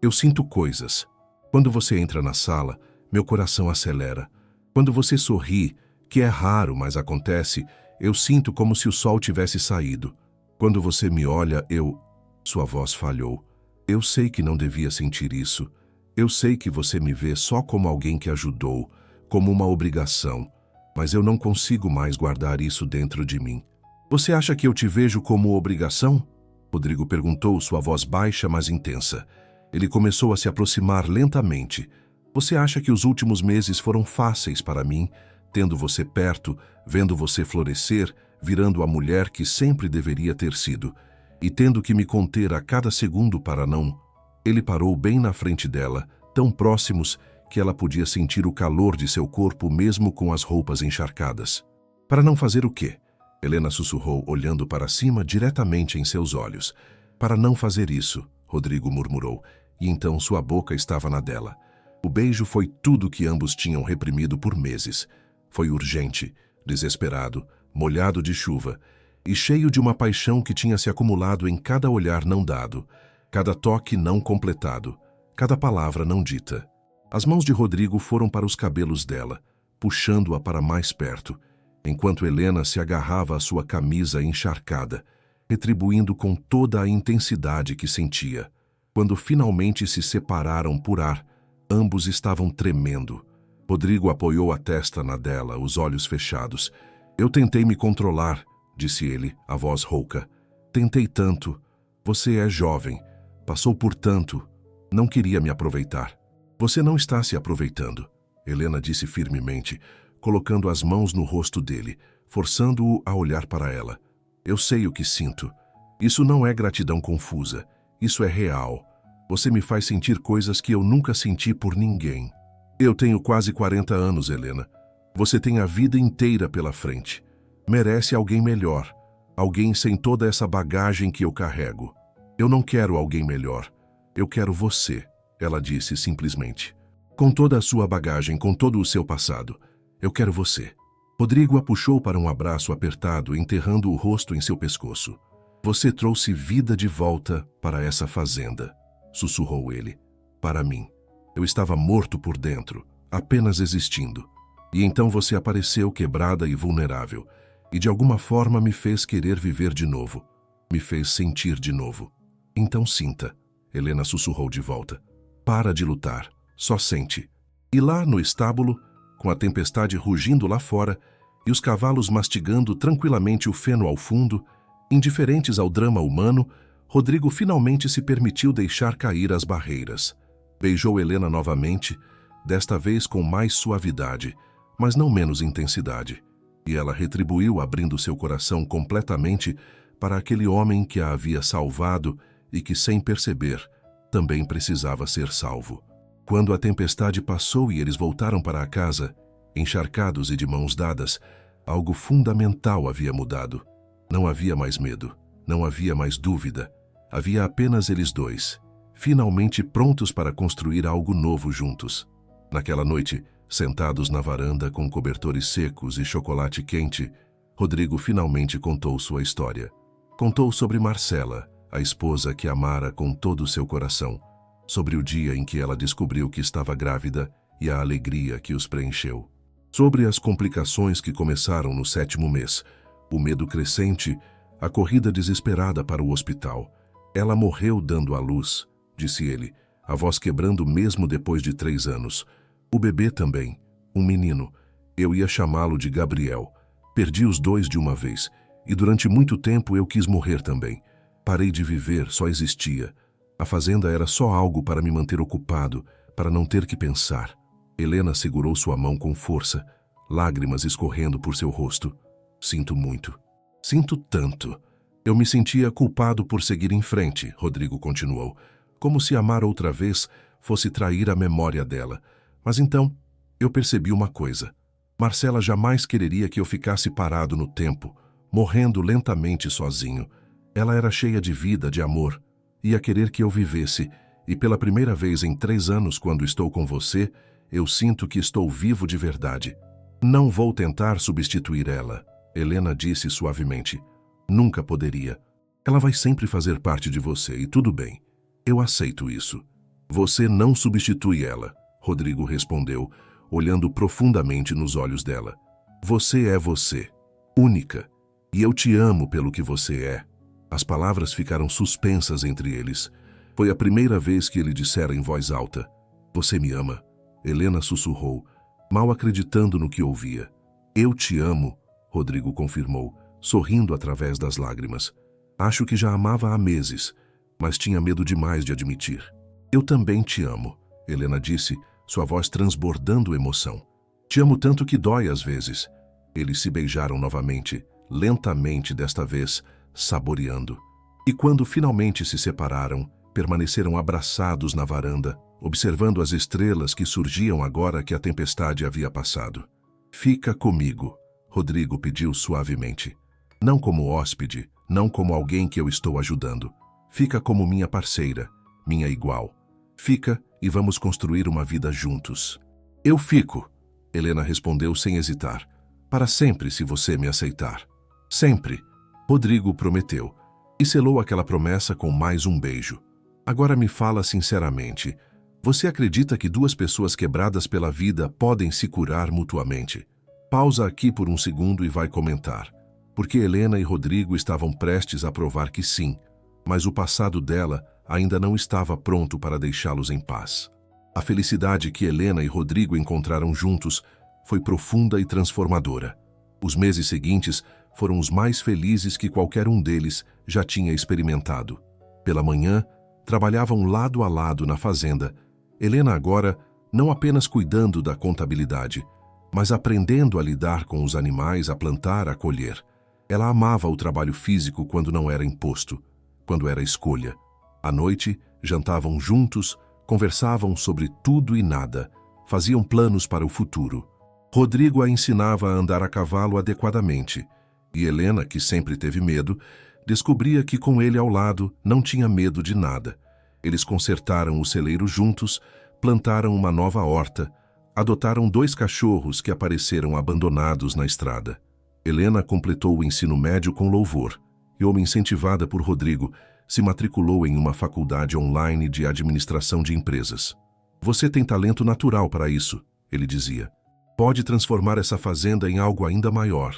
sinto coisas. Quando você entra na sala, meu coração acelera. Quando você sorri, que é raro, mas acontece, eu sinto como se o sol tivesse saído. Quando você me olha, Sua voz falhou. "Eu sei que não devia sentir isso. Eu sei que você me vê só como alguém que ajudou, como uma obrigação, mas eu não consigo mais guardar isso dentro de mim." "Você acha que eu te vejo como obrigação?" Rodrigo perguntou, sua voz baixa, mas intensa. Ele começou a se aproximar lentamente. "Você acha que os últimos meses foram fáceis para mim, tendo você perto, vendo você florescer, virando a mulher que sempre deveria ter sido, e tendo que me conter a cada segundo para não..." Ele parou bem na frente dela, tão próximos que ela podia sentir o calor de seu corpo mesmo com as roupas encharcadas. "Para não fazer o quê?" Helena sussurrou, olhando para cima diretamente em seus olhos. Para não fazer isso, Rodrigo murmurou, e então sua boca estava na dela. O beijo foi tudo que ambos tinham reprimido por meses. Foi urgente, desesperado, molhado de chuva, e cheio de uma paixão que tinha se acumulado em cada olhar não dado, cada toque não completado, cada palavra não dita. As mãos de Rodrigo foram para os cabelos dela, puxando-a para mais perto, enquanto Helena se agarrava à sua camisa encharcada, retribuindo com toda a intensidade que sentia. Quando finalmente se separaram por ar, ambos estavam tremendo. Rodrigo apoiou a testa na dela, os olhos fechados. Eu tentei me controlar, disse ele, a voz rouca. Tentei tanto. Você é jovem. Passou por tanto. Não queria me aproveitar. Você não está se aproveitando, Helena disse firmemente, colocando as mãos no rosto dele, forçando-o a olhar para ela. Eu sei o que sinto. Isso não é gratidão confusa. Isso é real. Você me faz sentir coisas que eu nunca senti por ninguém. Eu tenho quase 40 anos, Helena. Você tem a vida inteira pela frente. Merece alguém melhor. Alguém sem toda essa bagagem que eu carrego. Eu não quero alguém melhor. Eu quero você, ela disse simplesmente. Com toda a sua bagagem, com todo o seu passado. Eu quero você. Rodrigo a puxou para um abraço apertado, enterrando o rosto em seu pescoço. Você trouxe vida de volta para essa fazenda, sussurrou ele. Para mim. Eu estava morto por dentro, apenas existindo. E então você apareceu quebrada e vulnerável, e de alguma forma me fez querer viver de novo. Me fez sentir de novo. Então sinta, Helena sussurrou de volta. Para de lutar, só sente. E lá no estábulo, com a tempestade rugindo lá fora e os cavalos mastigando tranquilamente o feno ao fundo, indiferentes ao drama humano, Rodrigo finalmente se permitiu deixar cair as barreiras. Beijou Helena novamente, desta vez com mais suavidade, mas não menos intensidade, e ela retribuiu abrindo seu coração completamente para aquele homem que a havia salvado e que, sem perceber, também precisava ser salvo. Quando a tempestade passou e eles voltaram para a casa, encharcados e de mãos dadas, algo fundamental havia mudado. Não havia mais medo, não havia mais dúvida. Havia apenas eles dois, finalmente prontos para construir algo novo juntos. Naquela noite, sentados na varanda com cobertores secos e chocolate quente, Rodrigo finalmente contou sua história. Contou sobre Marcela, a esposa que amara com todo o seu coração, sobre o dia em que ela descobriu que estava grávida e a alegria que os preencheu. Sobre as complicações que começaram no 7º mês, o medo crescente, a corrida desesperada para o hospital. Ela morreu dando à luz, disse ele, a voz quebrando mesmo depois de 3 anos. O bebê também, um menino. Eu ia chamá-lo de Gabriel. Perdi os dois de uma vez, e durante muito tempo eu quis morrer também. Parei de viver, só existia. A fazenda era só algo para me manter ocupado, para não ter que pensar. Helena segurou sua mão com força, lágrimas escorrendo por seu rosto. Sinto muito. Sinto tanto. Eu me sentia culpado por seguir em frente, Rodrigo continuou, como se amar outra vez fosse trair a memória dela. Mas então, eu percebi uma coisa. Marcela jamais quereria que eu ficasse parado no tempo, morrendo lentamente sozinho. Ela era cheia de vida, de amor. Ia querer que eu vivesse, e pela primeira vez em 3 anos, quando estou com você, eu sinto que estou vivo de verdade. Não vou tentar substituir ela, Helena disse suavemente. Nunca poderia. Ela vai sempre fazer parte de você, e tudo bem. Eu aceito isso. Você não substitui ela, Rodrigo respondeu, olhando profundamente nos olhos dela. Você é você, única, e eu te amo pelo que você é. As palavras ficaram suspensas entre eles. Foi a primeira vez que ele dissera em voz alta. Você me ama? Helena sussurrou, mal acreditando no que ouvia. Eu te amo, Rodrigo confirmou, sorrindo através das lágrimas. Acho que já amava há meses, mas tinha medo demais de admitir. Eu também te amo, Helena disse, sua voz transbordando emoção. Te amo tanto que dói às vezes. Eles se beijaram novamente, lentamente desta vez, saboreando. E quando finalmente se separaram, permaneceram abraçados na varanda, observando as estrelas que surgiam agora que a tempestade havia passado. Fica comigo, Rodrigo pediu suavemente. Não como hóspede, não como alguém que eu estou ajudando. Fica como minha parceira, minha igual. Fica e vamos construir uma vida juntos. Eu fico, Helena respondeu sem hesitar. Para sempre, se você me aceitar. Sempre, Rodrigo prometeu, e selou aquela promessa com mais um beijo. Agora me fala sinceramente, você acredita que duas pessoas quebradas pela vida podem se curar mutuamente? Pausa aqui por um segundo e vai comentar. Porque Helena e Rodrigo estavam prestes a provar que sim, mas o passado dela ainda não estava pronto para deixá-los em paz. A felicidade que Helena e Rodrigo encontraram juntos foi profunda e transformadora. Os meses seguintes foram os mais felizes que qualquer um deles já tinha experimentado. Pela manhã, trabalhavam lado a lado na fazenda. Helena agora não apenas cuidando da contabilidade, mas aprendendo a lidar com os animais, a plantar, a colher. Ela amava o trabalho físico quando não era imposto, quando era escolha. À noite, jantavam juntos, conversavam sobre tudo e nada, faziam planos para o futuro. Rodrigo a ensinava a andar a cavalo adequadamente, e Helena, que sempre teve medo, descobria que com ele ao lado não tinha medo de nada. Eles consertaram o celeiro juntos, plantaram uma nova horta, adotaram 2 cachorros que apareceram abandonados na estrada. Helena completou o ensino médio com louvor, e, incentivada por Rodrigo, se matriculou em uma faculdade online de administração de empresas. Você tem talento natural para isso, ele dizia. Pode transformar essa fazenda em algo ainda maior.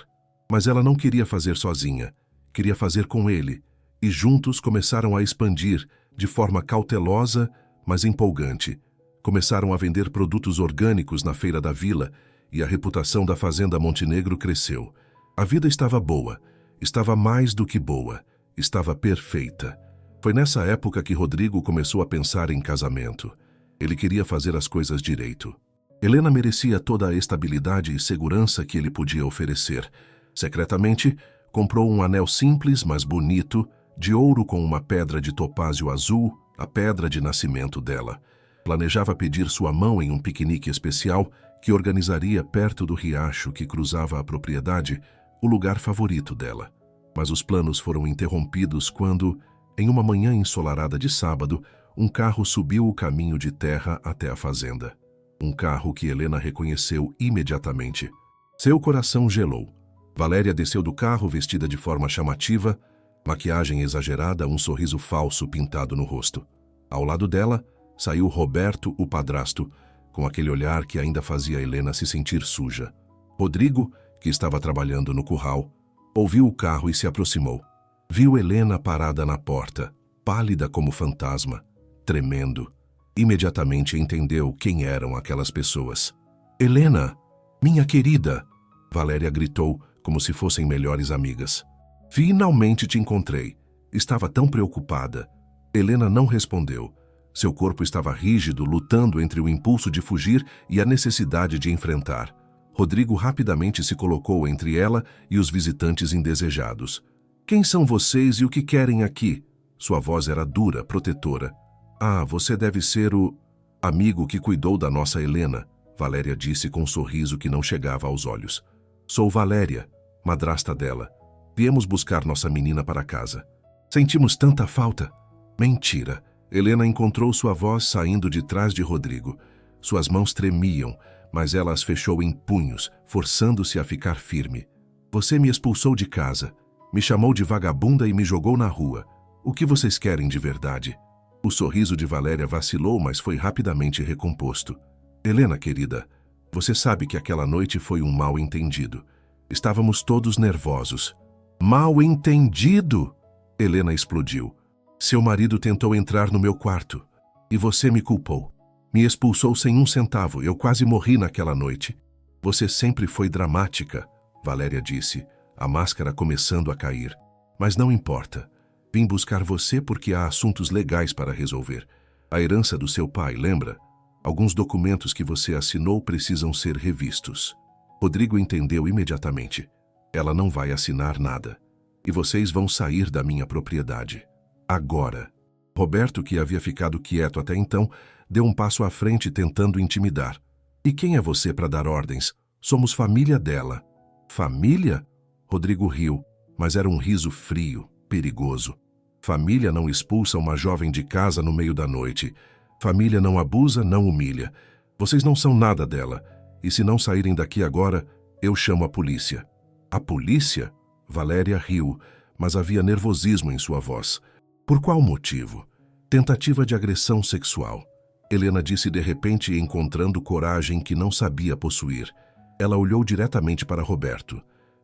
Mas ela não queria fazer sozinha, queria fazer com ele, e juntos começaram a expandir de forma cautelosa, mas empolgante. Começaram a vender produtos orgânicos na feira da vila e a reputação da Fazenda Montenegro cresceu. A vida estava boa, estava mais do que boa, estava perfeita. Foi nessa época que Rodrigo começou a pensar em casamento. Ele queria fazer as coisas direito. Helena merecia toda a estabilidade e segurança que ele podia oferecer. Secretamente, comprou um anel simples, mas bonito, de ouro com uma pedra de topázio azul, a pedra de nascimento dela. Planejava pedir sua mão em um piquenique especial que organizaria perto do riacho que cruzava a propriedade, o lugar favorito dela. Mas os planos foram interrompidos quando, em uma manhã ensolarada de sábado, um carro subiu o caminho de terra até a fazenda. Um carro que Helena reconheceu imediatamente. Seu coração gelou. Valéria desceu do carro vestida de forma chamativa, maquiagem exagerada, um sorriso falso pintado no rosto. Ao lado dela, saiu Roberto, o padrasto, com aquele olhar que ainda fazia Helena se sentir suja. Rodrigo, que estava trabalhando no curral, ouviu o carro e se aproximou. Viu Helena parada na porta, pálida como fantasma, tremendo. Imediatamente entendeu quem eram aquelas pessoas. Helena, minha querida, Valéria gritou, como se fossem melhores amigas. Finalmente te encontrei. Estava tão preocupada. Helena não respondeu. Seu corpo estava rígido, lutando entre o impulso de fugir e a necessidade de enfrentar. Rodrigo rapidamente se colocou entre ela e os visitantes indesejados. Quem são vocês e o que querem aqui? Sua voz era dura, protetora. Ah, você deve ser o amigo que cuidou da nossa Helena, Valéria disse com um sorriso que não chegava aos olhos. Sou Valéria, madrasta dela. Viemos buscar nossa menina para casa. Sentimos tanta falta. Mentira. Helena encontrou sua voz saindo de trás de Rodrigo. Suas mãos tremiam, mas ela as fechou em punhos, forçando-se a ficar firme. Você me expulsou de casa, me chamou de vagabunda e me jogou na rua. O que vocês querem de verdade? O sorriso de Valéria vacilou, mas foi rapidamente recomposto. Helena, querida, você sabe que aquela noite foi um mal-entendido. Estávamos todos nervosos. Mal-entendido? Helena explodiu. Seu marido tentou entrar no meu quarto. E você me culpou. Me expulsou sem um centavo. Eu quase morri naquela noite. Você sempre foi dramática, Valéria disse, a máscara começando a cair. Mas não importa. Vim buscar você porque há assuntos legais para resolver. A herança do seu pai, lembra? Alguns documentos que você assinou precisam ser revistos. Rodrigo entendeu imediatamente. Ela não vai assinar nada. E vocês vão sair da minha propriedade. Agora. Roberto, que havia ficado quieto até então, deu um passo à frente tentando intimidar. E quem é você para dar ordens? Somos família dela. Família? Rodrigo riu, mas era um riso frio, perigoso. Família não expulsa uma jovem de casa no meio da noite. Família não abusa, não humilha. Vocês não são nada dela. E se não saírem daqui agora, eu chamo a polícia. A polícia? Valéria riu, mas havia nervosismo em sua voz. Por qual motivo? Tentativa de agressão sexual. Helena disse de repente, encontrando coragem que não sabia possuir. Ela olhou diretamente para Roberto.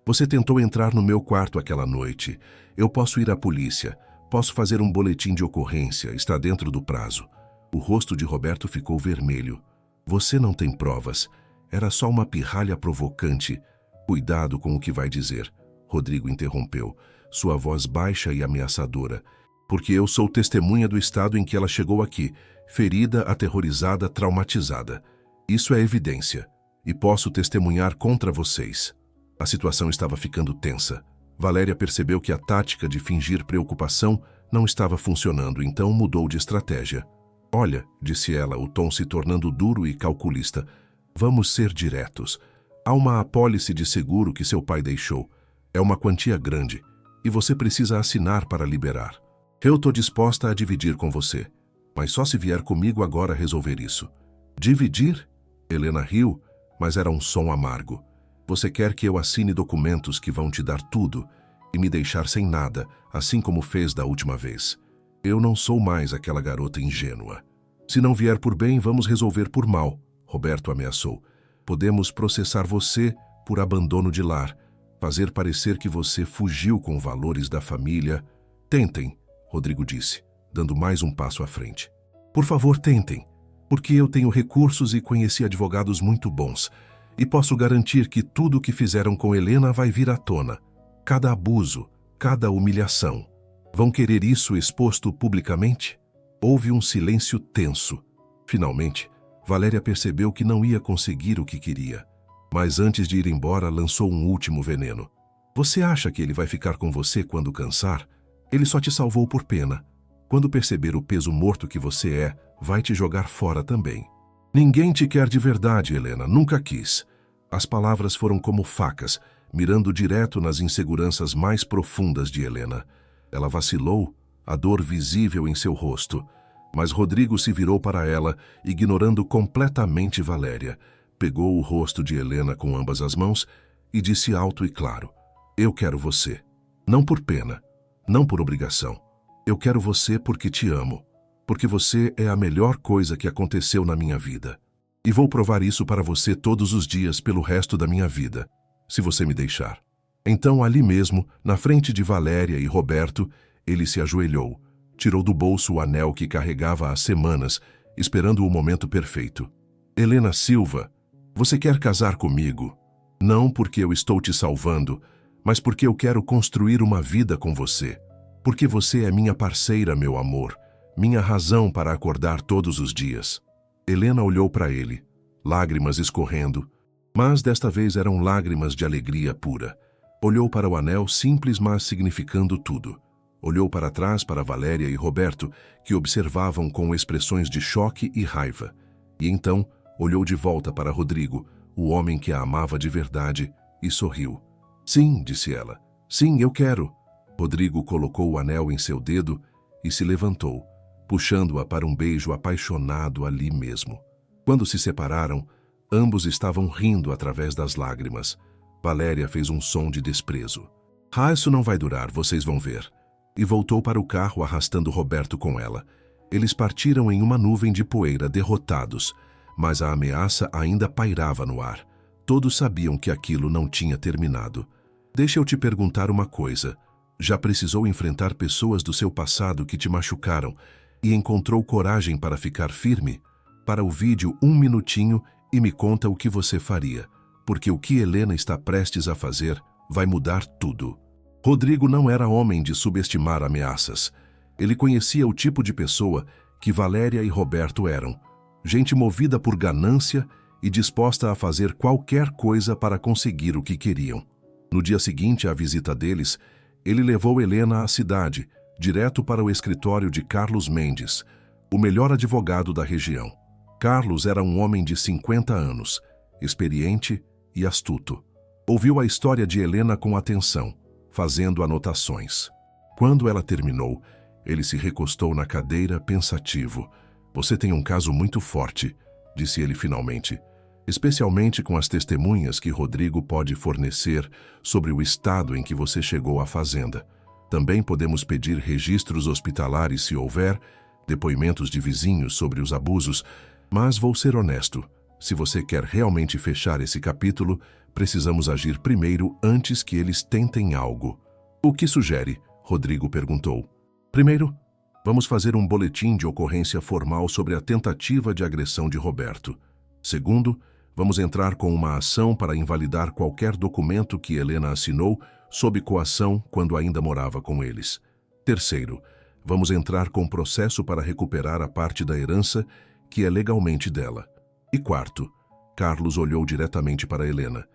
Você tentou entrar no meu quarto aquela noite. Eu posso ir à polícia. Posso fazer um boletim de ocorrência. Está dentro do prazo. O rosto de Roberto ficou vermelho. Você não tem provas. Era só uma pirralha provocante. Cuidado com o que vai dizer. Rodrigo interrompeu, sua voz baixa e ameaçadora. Porque eu sou testemunha do estado em que ela chegou aqui, ferida, aterrorizada, traumatizada. Isso é evidência. E posso testemunhar contra vocês. A situação estava ficando tensa. Valéria percebeu que a tática de fingir preocupação não estava funcionando, então mudou de estratégia. Olha, disse ela, o tom se tornando duro e calculista. Vamos ser diretos. Há uma apólice de seguro que seu pai deixou. É uma quantia grande. E você precisa assinar para liberar. Eu estou disposta a dividir com você. Mas só se vier comigo agora resolver isso. Dividir? Helena riu, mas era um som amargo. Você quer que eu assine documentos que vão te dar tudo e me deixar sem nada, assim como fez da última vez. Eu não sou mais aquela garota ingênua. Se não vier por bem, vamos resolver por mal, Roberto ameaçou. Podemos processar você por abandono de lar, fazer parecer que você fugiu com valores da família. Tentem, Rodrigo disse, dando mais um passo à frente. Por favor, tentem, porque eu tenho recursos e conheci advogados muito bons. E posso garantir que tudo o que fizeram com Helena vai vir à tona. Cada abuso, cada humilhação. Vão querer isso exposto publicamente? Houve um silêncio tenso. Finalmente, Valéria percebeu que não ia conseguir o que queria. Mas antes de ir embora, lançou um último veneno. Você acha que ele vai ficar com você quando cansar? Ele só te salvou por pena. Quando perceber o peso morto que você é, vai te jogar fora também. Ninguém te quer de verdade, Helena, nunca quis. As palavras foram como facas, mirando direto nas inseguranças mais profundas de Helena. Ela vacilou, a dor visível em seu rosto. Mas Rodrigo se virou para ela, ignorando completamente Valéria. Pegou o rosto de Helena com ambas as mãos e disse alto e claro: Eu quero você. Não por pena, não por obrigação. Eu quero você porque te amo. Porque você é a melhor coisa que aconteceu na minha vida. E vou provar isso para você todos os dias pelo resto da minha vida, se você me deixar. Então, ali mesmo, na frente de Valéria e Roberto, ele se ajoelhou, tirou do bolso o anel que carregava há semanas, esperando o momento perfeito. Helena Silva, você quer casar comigo? Não porque eu estou te salvando, mas porque eu quero construir uma vida com você. Porque você é minha parceira, meu amor. Minha razão para acordar todos os dias. Helena olhou para ele, lágrimas escorrendo, mas desta vez eram lágrimas de alegria pura. Olhou para o anel simples, mas significando tudo. Olhou para trás para Valéria e Roberto, que observavam com expressões de choque e raiva. E então olhou de volta para Rodrigo, o homem que a amava de verdade, e sorriu. Sim, disse ela. Sim, eu quero. Rodrigo colocou o anel em seu dedo e se levantou, puxando-a para um beijo apaixonado ali mesmo. Quando se separaram, ambos estavam rindo através das lágrimas. Valéria fez um som de desprezo. Isso não vai durar, vocês vão ver. E voltou para o carro arrastando Roberto com ela. Eles partiram em uma nuvem de poeira, derrotados, mas a ameaça ainda pairava no ar. Todos sabiam que aquilo não tinha terminado. Deixa eu te perguntar uma coisa. Já precisou enfrentar pessoas do seu passado que te machucaram e encontrou coragem para ficar firme? Para o vídeo 1 minutinho e me conta o que você faria, porque o que Helena está prestes a fazer vai mudar tudo. Rodrigo não era homem de subestimar ameaças. Ele conhecia o tipo de pessoa que Valéria e Roberto eram. Gente movida por ganância e disposta a fazer qualquer coisa para conseguir o que queriam. No dia seguinte à visita deles, ele levou Helena à cidade, direto para o escritório de Carlos Mendes, o melhor advogado da região. Carlos era um homem de 50 anos, experiente e astuto. Ouviu a história de Helena com atenção, fazendo anotações. Quando ela terminou, ele se recostou na cadeira pensativo. Você tem um caso muito forte, disse ele finalmente, especialmente com as testemunhas que Rodrigo pode fornecer sobre o estado em que você chegou à fazenda. Também podemos pedir registros hospitalares se houver, depoimentos de vizinhos sobre os abusos, mas vou ser honesto. Se você quer realmente fechar esse capítulo, precisamos agir primeiro antes que eles tentem algo. O que sugere? Rodrigo perguntou. Primeiro, vamos fazer um boletim de ocorrência formal sobre a tentativa de agressão de Roberto. Segundo, vamos entrar com uma ação para invalidar qualquer documento que Helena assinou sob coação quando ainda morava com eles. Terceiro, vamos entrar com processo para recuperar a parte da herança que é legalmente dela. E quarto, Carlos olhou diretamente para Helena.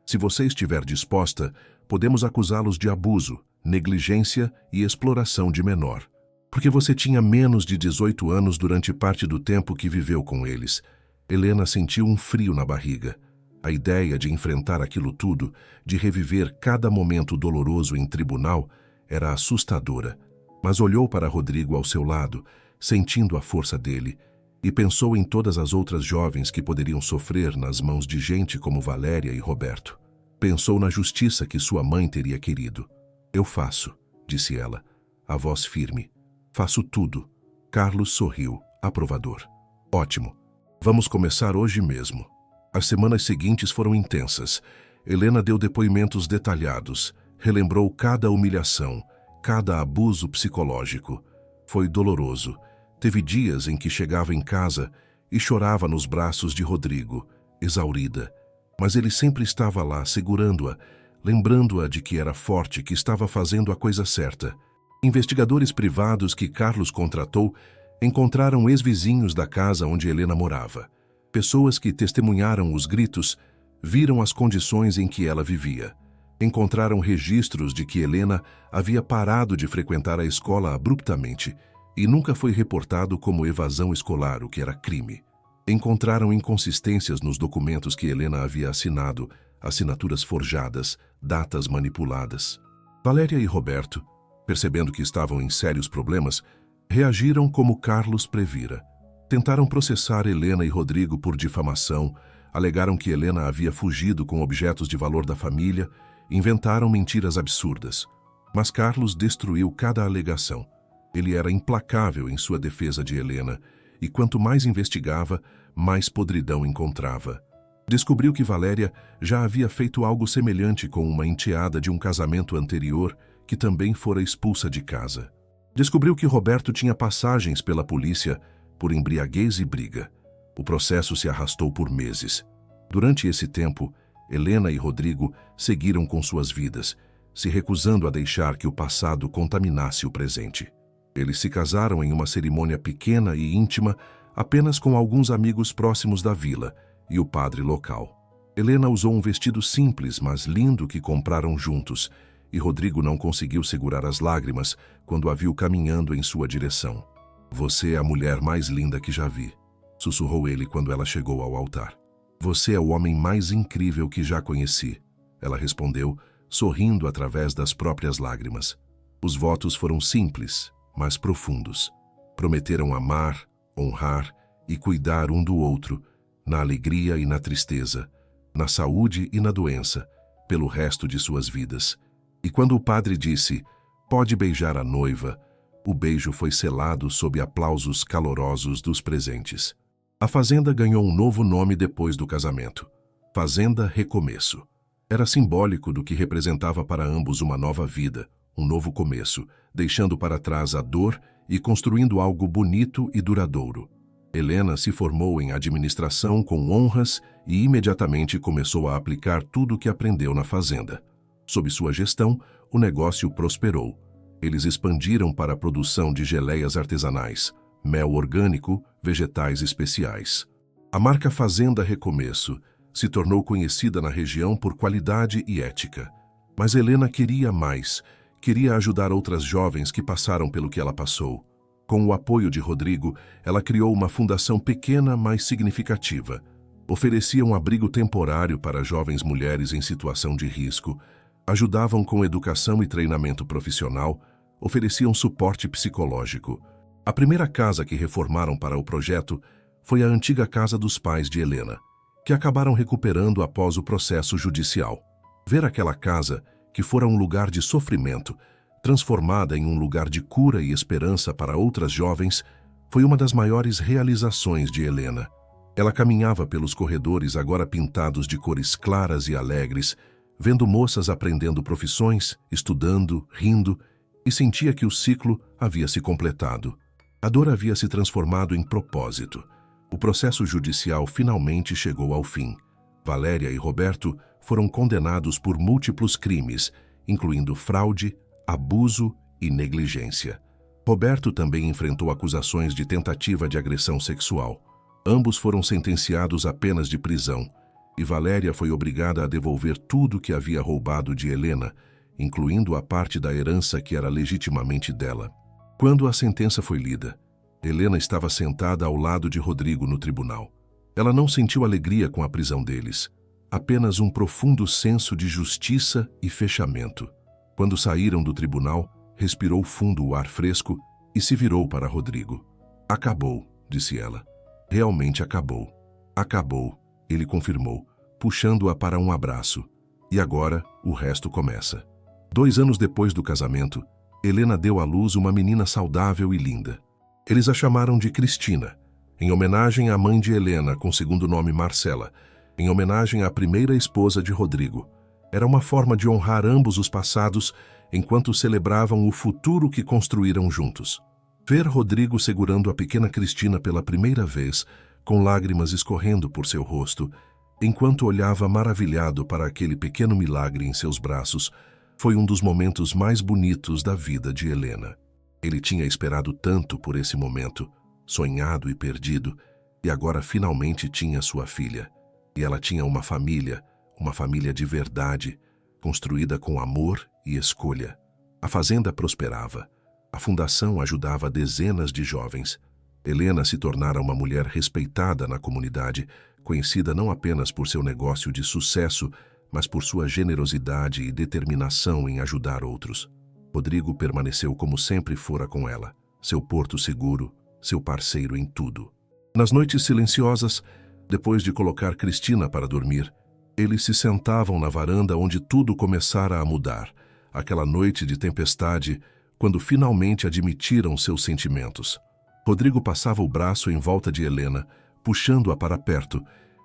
Se você estiver disposta, podemos acusá-los de abuso, negligência e exploração de menor. Porque você tinha menos de 18 anos durante parte do tempo que viveu com eles. Helena sentiu um frio na barriga. A ideia de enfrentar aquilo tudo, de reviver cada momento doloroso em tribunal, era assustadora. Mas olhou para Rodrigo ao seu lado, sentindo a força dele, e pensou em todas as outras jovens que poderiam sofrer nas mãos de gente como Valéria e Roberto. Pensou na justiça que sua mãe teria querido. Eu faço, disse ela, a voz firme. Faço tudo. Carlos sorriu, aprovador. Ótimo. Vamos começar hoje mesmo. As semanas seguintes foram intensas. Helena deu depoimentos detalhados, relembrou cada humilhação, cada abuso psicológico. Foi doloroso. Teve dias em que chegava em casa e chorava nos braços de Rodrigo, exaurida. Mas ele sempre estava lá, segurando-a, lembrando-a de que era forte, que estava fazendo a coisa certa. Investigadores privados que Carlos contratou encontraram ex-vizinhos da casa onde Helena morava. Pessoas que testemunharam os gritos, viram as condições em que ela vivia. Encontraram registros de que Helena havia parado de frequentar a escola abruptamente e nunca foi reportado como evasão escolar, o que era crime. Encontraram inconsistências nos documentos que Helena havia assinado, assinaturas forjadas, datas manipuladas. Valéria e Roberto, percebendo que estavam em sérios problemas, reagiram como Carlos previra. Tentaram processar Helena e Rodrigo por difamação, alegaram que Helena havia fugido com objetos de valor da família, inventaram mentiras absurdas. Mas Carlos destruiu cada alegação. Ele era implacável em sua defesa de Helena, e quanto mais investigava, mais podridão encontrava. Descobriu que Valéria já havia feito algo semelhante com uma enteada de um casamento anterior que também fora expulsa de casa. Descobriu que Roberto tinha passagens pela polícia por embriaguez e briga. O processo se arrastou por meses. Durante esse tempo, Helena e Rodrigo seguiram com suas vidas, se recusando a deixar que o passado contaminasse o presente. Eles se casaram em uma cerimônia pequena e íntima, apenas com alguns amigos próximos da vila e o padre local. Helena usou um vestido simples, mas lindo que compraram juntos, e Rodrigo não conseguiu segurar as lágrimas quando a viu caminhando em sua direção. Você é a mulher mais linda que já vi, sussurrou ele quando ela chegou ao altar. Você é o homem mais incrível que já conheci, ela respondeu, sorrindo através das próprias lágrimas. Os votos foram simples, mas profundos. Prometeram amar, honrar e cuidar um do outro, na alegria e na tristeza, na saúde e na doença, pelo resto de suas vidas. E quando o padre disse, pode beijar a noiva, o beijo foi selado sob aplausos calorosos dos presentes. A fazenda ganhou um novo nome depois do casamento. Fazenda Recomeço. Era simbólico do que representava para ambos uma nova vida, um novo começo, deixando para trás a dor e construindo algo bonito e duradouro. Helena se formou em administração com honras e imediatamente começou a aplicar tudo o que aprendeu na fazenda. Sob sua gestão, o negócio prosperou. Eles expandiram para a produção de geleias artesanais, mel orgânico, vegetais especiais. A marca Fazenda Recomeço se tornou conhecida na região por qualidade e ética. Mas Helena queria mais, queria ajudar outras jovens que passaram pelo que ela passou. Com o apoio de Rodrigo, ela criou uma fundação pequena, mas significativa. Oferecia um abrigo temporário para jovens mulheres em situação de risco, Ajudavam com educação e treinamento profissional, ofereciam suporte psicológico. A primeira casa que reformaram para o projeto foi a antiga casa dos pais de Helena, que acabaram recuperando após o processo judicial. Ver aquela casa, que fora um lugar de sofrimento, transformada em um lugar de cura e esperança para outras jovens, foi uma das maiores realizações de Helena. Ela caminhava pelos corredores agora pintados de cores claras e alegres, vendo moças aprendendo profissões, estudando, rindo, e sentia que o ciclo havia se completado. A dor havia se transformado em propósito. O processo judicial finalmente chegou ao fim. Valéria e Roberto foram condenados por múltiplos crimes, incluindo fraude, abuso e negligência. Roberto também enfrentou acusações de tentativa de agressão sexual. Ambos foram sentenciados a penas de prisão, e Valéria foi obrigada a devolver tudo que havia roubado de Helena, incluindo a parte da herança que era legitimamente dela. Quando a sentença foi lida, Helena estava sentada ao lado de Rodrigo no tribunal. Ela não sentiu alegria com a prisão deles, apenas um profundo senso de justiça e fechamento. Quando saíram do tribunal, respirou fundo o ar fresco e se virou para Rodrigo. "Acabou", disse ela. "Realmente acabou." "Acabou", ele confirmou, puxando-a para um abraço. "E agora, o resto começa." 2 anos depois do casamento, Helena deu à luz uma menina saudável e linda. Eles a chamaram de Cristina, em homenagem à mãe de Helena, com segundo nome Marcela, em homenagem à primeira esposa de Rodrigo. Era uma forma de honrar ambos os passados enquanto celebravam o futuro que construíram juntos. Ver Rodrigo segurando a pequena Cristina pela primeira vez, com lágrimas escorrendo por seu rosto, enquanto olhava maravilhado para aquele pequeno milagre em seus braços, foi um dos momentos mais bonitos da vida de Helena. Ele tinha esperado tanto por esse momento, sonhado e perdido, e agora finalmente tinha sua filha. E ela tinha uma família de verdade, construída com amor e escolha. A fazenda prosperava. A fundação ajudava dezenas de jovens. Helena se tornara uma mulher respeitada na comunidade, conhecida não apenas por seu negócio de sucesso, mas por sua generosidade e determinação em ajudar outros. Rodrigo permaneceu como sempre fora com ela, seu porto seguro, seu parceiro em tudo. Nas noites silenciosas, depois de colocar Cristina para dormir, eles se sentavam na varanda onde tudo começara a mudar, aquela noite de tempestade, quando finalmente admitiram seus sentimentos. Rodrigo passava o braço em volta de Helena, puxando-a para perto,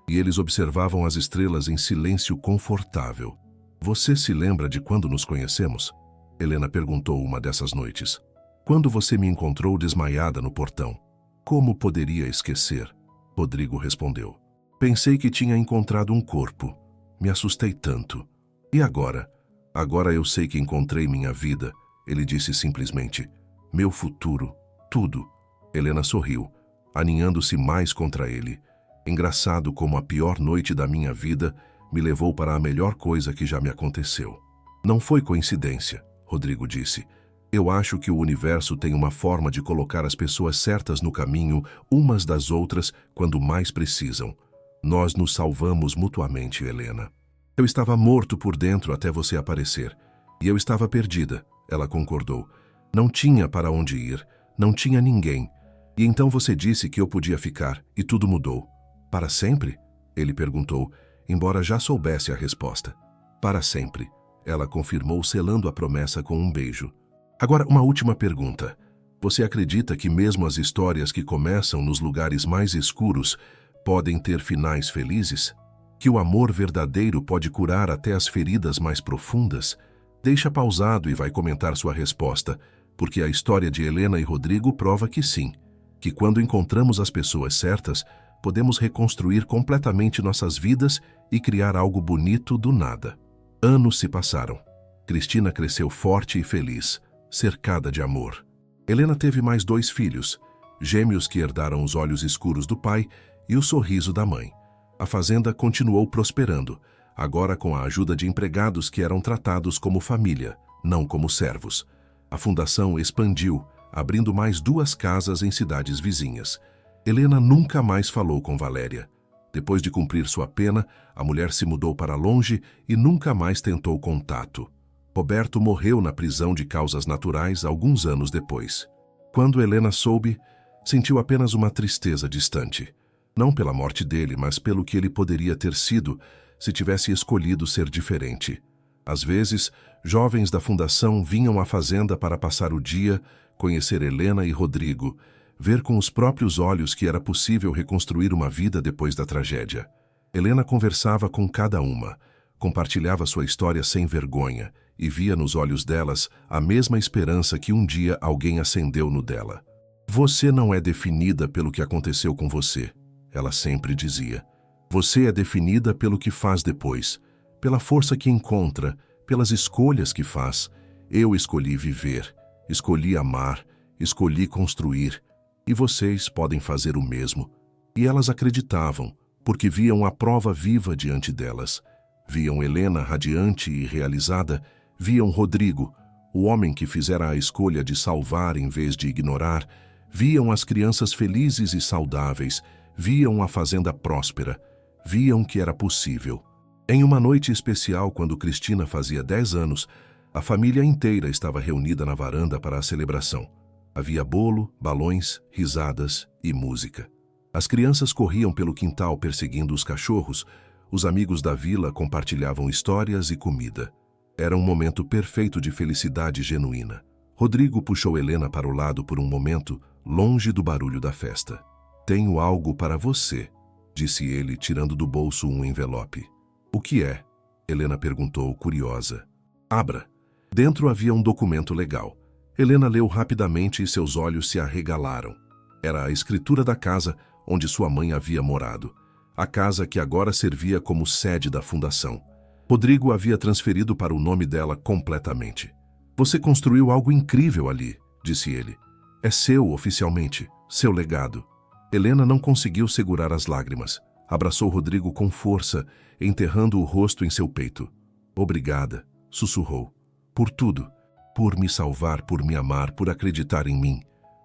e eles observavam as estrelas em silêncio confortável. "Você se lembra de quando nos conhecemos?" Helena perguntou uma dessas noites. "Quando você me encontrou desmaiada no portão. Como poderia esquecer?" Rodrigo respondeu. "Pensei que tinha encontrado um corpo. Me assustei tanto. E agora? Agora eu sei que encontrei minha vida." Ele disse simplesmente. "Meu futuro. Tudo." Helena sorriu, aninhando-se mais contra ele. "Engraçado como a pior noite da minha vida me levou para a melhor coisa que já me aconteceu." "Não foi coincidência," Rodrigo disse. "Eu acho que o universo tem uma forma de colocar as pessoas certas no caminho umas das outras quando mais precisam. Nós nos salvamos mutuamente, Helena." "Eu estava morto por dentro até você aparecer. E eu estava perdida," ela concordou. "Não tinha para onde ir, não tinha ninguém. E então você disse que eu podia ficar, e tudo mudou." "Para sempre?" ele perguntou, embora já soubesse a resposta. "Para sempre," ela confirmou, selando a promessa com um beijo. "Agora, uma última pergunta. Você acredita que mesmo as histórias que começam nos lugares mais escuros podem ter finais felizes? Que o amor verdadeiro pode curar até as feridas mais profundas?" Deixa pausado e vai comentar sua resposta, porque a história de Helena e Rodrigo prova que sim, que quando encontramos as pessoas certas, podemos reconstruir completamente nossas vidas e criar algo bonito do nada. Anos se passaram. Cristina cresceu forte e feliz, cercada de amor. Helena teve mais 2 filhos, gêmeos que herdaram os olhos escuros do pai e o sorriso da mãe. A fazenda continuou prosperando, agora com a ajuda de empregados que eram tratados como família, não como servos. A fundação expandiu, abrindo mais 2 casas em cidades vizinhas. Helena nunca mais falou com Valéria. Depois de cumprir sua pena, a mulher se mudou para longe e nunca mais tentou contato. Roberto morreu na prisão de causas naturais alguns anos depois. Quando Helena soube, sentiu apenas uma tristeza distante. Não pela morte dele, mas pelo que ele poderia ter sido se tivesse escolhido ser diferente. Às vezes, jovens da fundação vinham à fazenda para passar o dia, conhecer Helena e Rodrigo, ver com os próprios olhos que era possível reconstruir uma vida depois da tragédia. Helena conversava com cada uma, compartilhava sua história sem vergonha e via nos olhos delas a mesma esperança que um dia alguém acendeu no dela. Você não é definida pelo que aconteceu com você, ela sempre dizia. Você é definida pelo que faz depois, pela força que encontra, pelas escolhas que faz. Eu escolhi viver, escolhi amar, escolhi construir, e vocês podem fazer o mesmo. E elas acreditavam, porque viam a prova viva diante delas. Viam Helena radiante e realizada, viam Rodrigo, o homem que fizera a escolha de salvar em vez de ignorar, viam as crianças felizes e saudáveis, viam a fazenda próspera, viam que era possível. Em uma noite especial, quando Cristina fazia 10 anos, a família inteira estava reunida na varanda para a celebração. Havia bolo, balões, risadas e música. As crianças corriam pelo quintal perseguindo os cachorros, os amigos da vila compartilhavam histórias e comida. Era um momento perfeito de felicidade genuína. Rodrigo puxou Helena para o lado por um momento, longe do barulho da festa. "Tenho algo para você", disse ele, tirando do bolso um envelope. "O que é?", Helena perguntou, curiosa. "Abra." Dentro havia um documento legal. Helena leu rapidamente e seus olhos se arregalaram. Era a escritura da casa onde sua mãe havia morado. A casa que agora servia como sede da fundação. Rodrigo havia transferido para o nome dela completamente. "Você construiu algo incrível ali", disse ele. "É seu oficialmente, seu legado." Helena não conseguiu segurar as lágrimas. Abraçou Rodrigo com força, enterrando o rosto em seu peito. "Obrigada", sussurrou. "Por tudo. Por me salvar, por me amar, por acreditar em mim.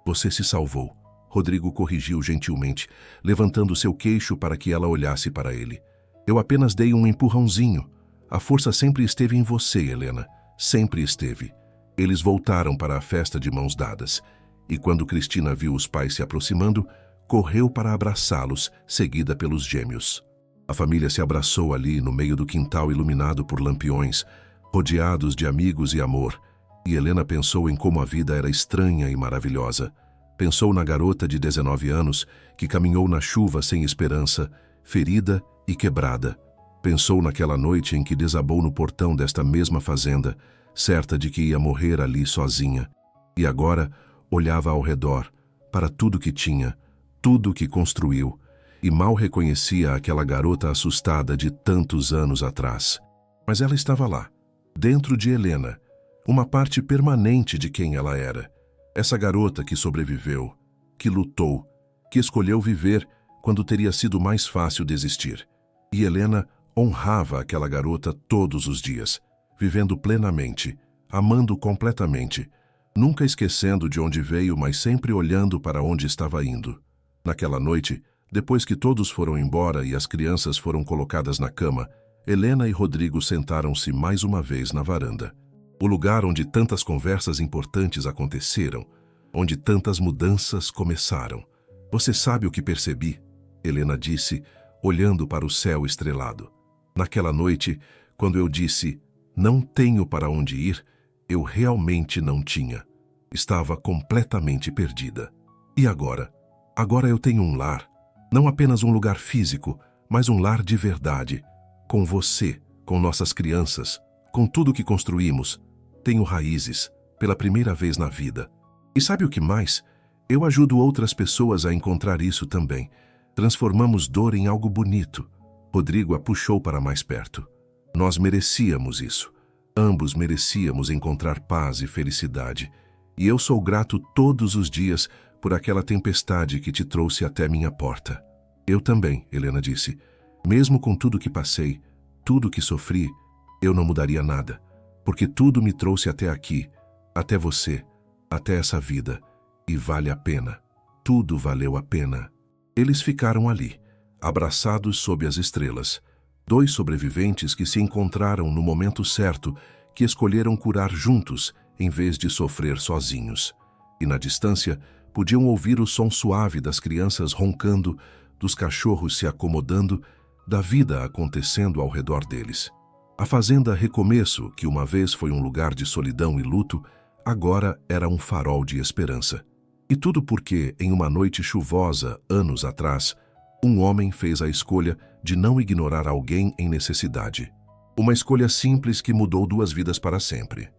Você se salvou." Rodrigo corrigiu gentilmente, levantando seu queixo para que ela olhasse para ele. "Eu apenas dei um empurrãozinho. A força sempre esteve em você, Helena. Sempre esteve." Eles voltaram para a festa de mãos dadas. E quando Cristina viu os pais se aproximando, correu para abraçá-los, seguida pelos gêmeos. A família se abraçou ali no meio do quintal iluminado por lampiões, rodeados de amigos e amor. E Helena pensou em como a vida era estranha e maravilhosa. Pensou na garota de 19 anos que caminhou na chuva sem esperança, ferida e quebrada. Pensou naquela noite em que desabou no portão desta mesma fazenda, certa de que ia morrer ali sozinha. E agora olhava ao redor, para tudo que tinha, tudo que construiu, e mal reconhecia aquela garota assustada de tantos anos atrás. Mas ela estava lá, dentro de Helena, uma parte permanente de quem ela era. Essa garota que sobreviveu, que lutou, que escolheu viver quando teria sido mais fácil desistir. E Helena honrava aquela garota todos os dias, vivendo plenamente, amando completamente, nunca esquecendo de onde veio, mas sempre olhando para onde estava indo. Naquela noite, depois que todos foram embora e as crianças foram colocadas na cama, Helena e Rodrigo sentaram-se mais uma vez na varanda. O lugar onde tantas conversas importantes aconteceram, onde tantas mudanças começaram. "Você sabe o que percebi?", Helena disse, olhando para o céu estrelado. "Naquela noite, quando eu disse, 'Não tenho para onde ir', eu realmente não tinha. Estava completamente perdida. E agora? Agora eu tenho um lar. Não apenas um lugar físico, mas um lar de verdade. Com você, com nossas crianças, com tudo que construímos. Tenho raízes, pela primeira vez na vida. E sabe o que mais? Eu ajudo outras pessoas a encontrar isso também. Transformamos dor em algo bonito." Rodrigo a puxou para mais perto. "Nós merecíamos isso. Ambos merecíamos encontrar paz e felicidade. E eu sou grato todos os dias por aquela tempestade que te trouxe até minha porta." "Eu também", Helena disse. "Mesmo com tudo que passei, tudo que sofri, eu não mudaria nada. Porque tudo me trouxe até aqui, até você, até essa vida. E vale a pena. Tudo valeu a pena." Eles ficaram ali, abraçados sob as estrelas. Dois sobreviventes que se encontraram no momento certo, que escolheram curar juntos, em vez de sofrer sozinhos. E na distância, podiam ouvir o som suave das crianças roncando, dos cachorros se acomodando, da vida acontecendo ao redor deles. A fazenda Recomeço, que uma vez foi um lugar de solidão e luto, agora era um farol de esperança. E tudo porque, em uma noite chuvosa, anos atrás, um homem fez a escolha de não ignorar alguém em necessidade. Uma escolha simples que mudou duas vidas para sempre.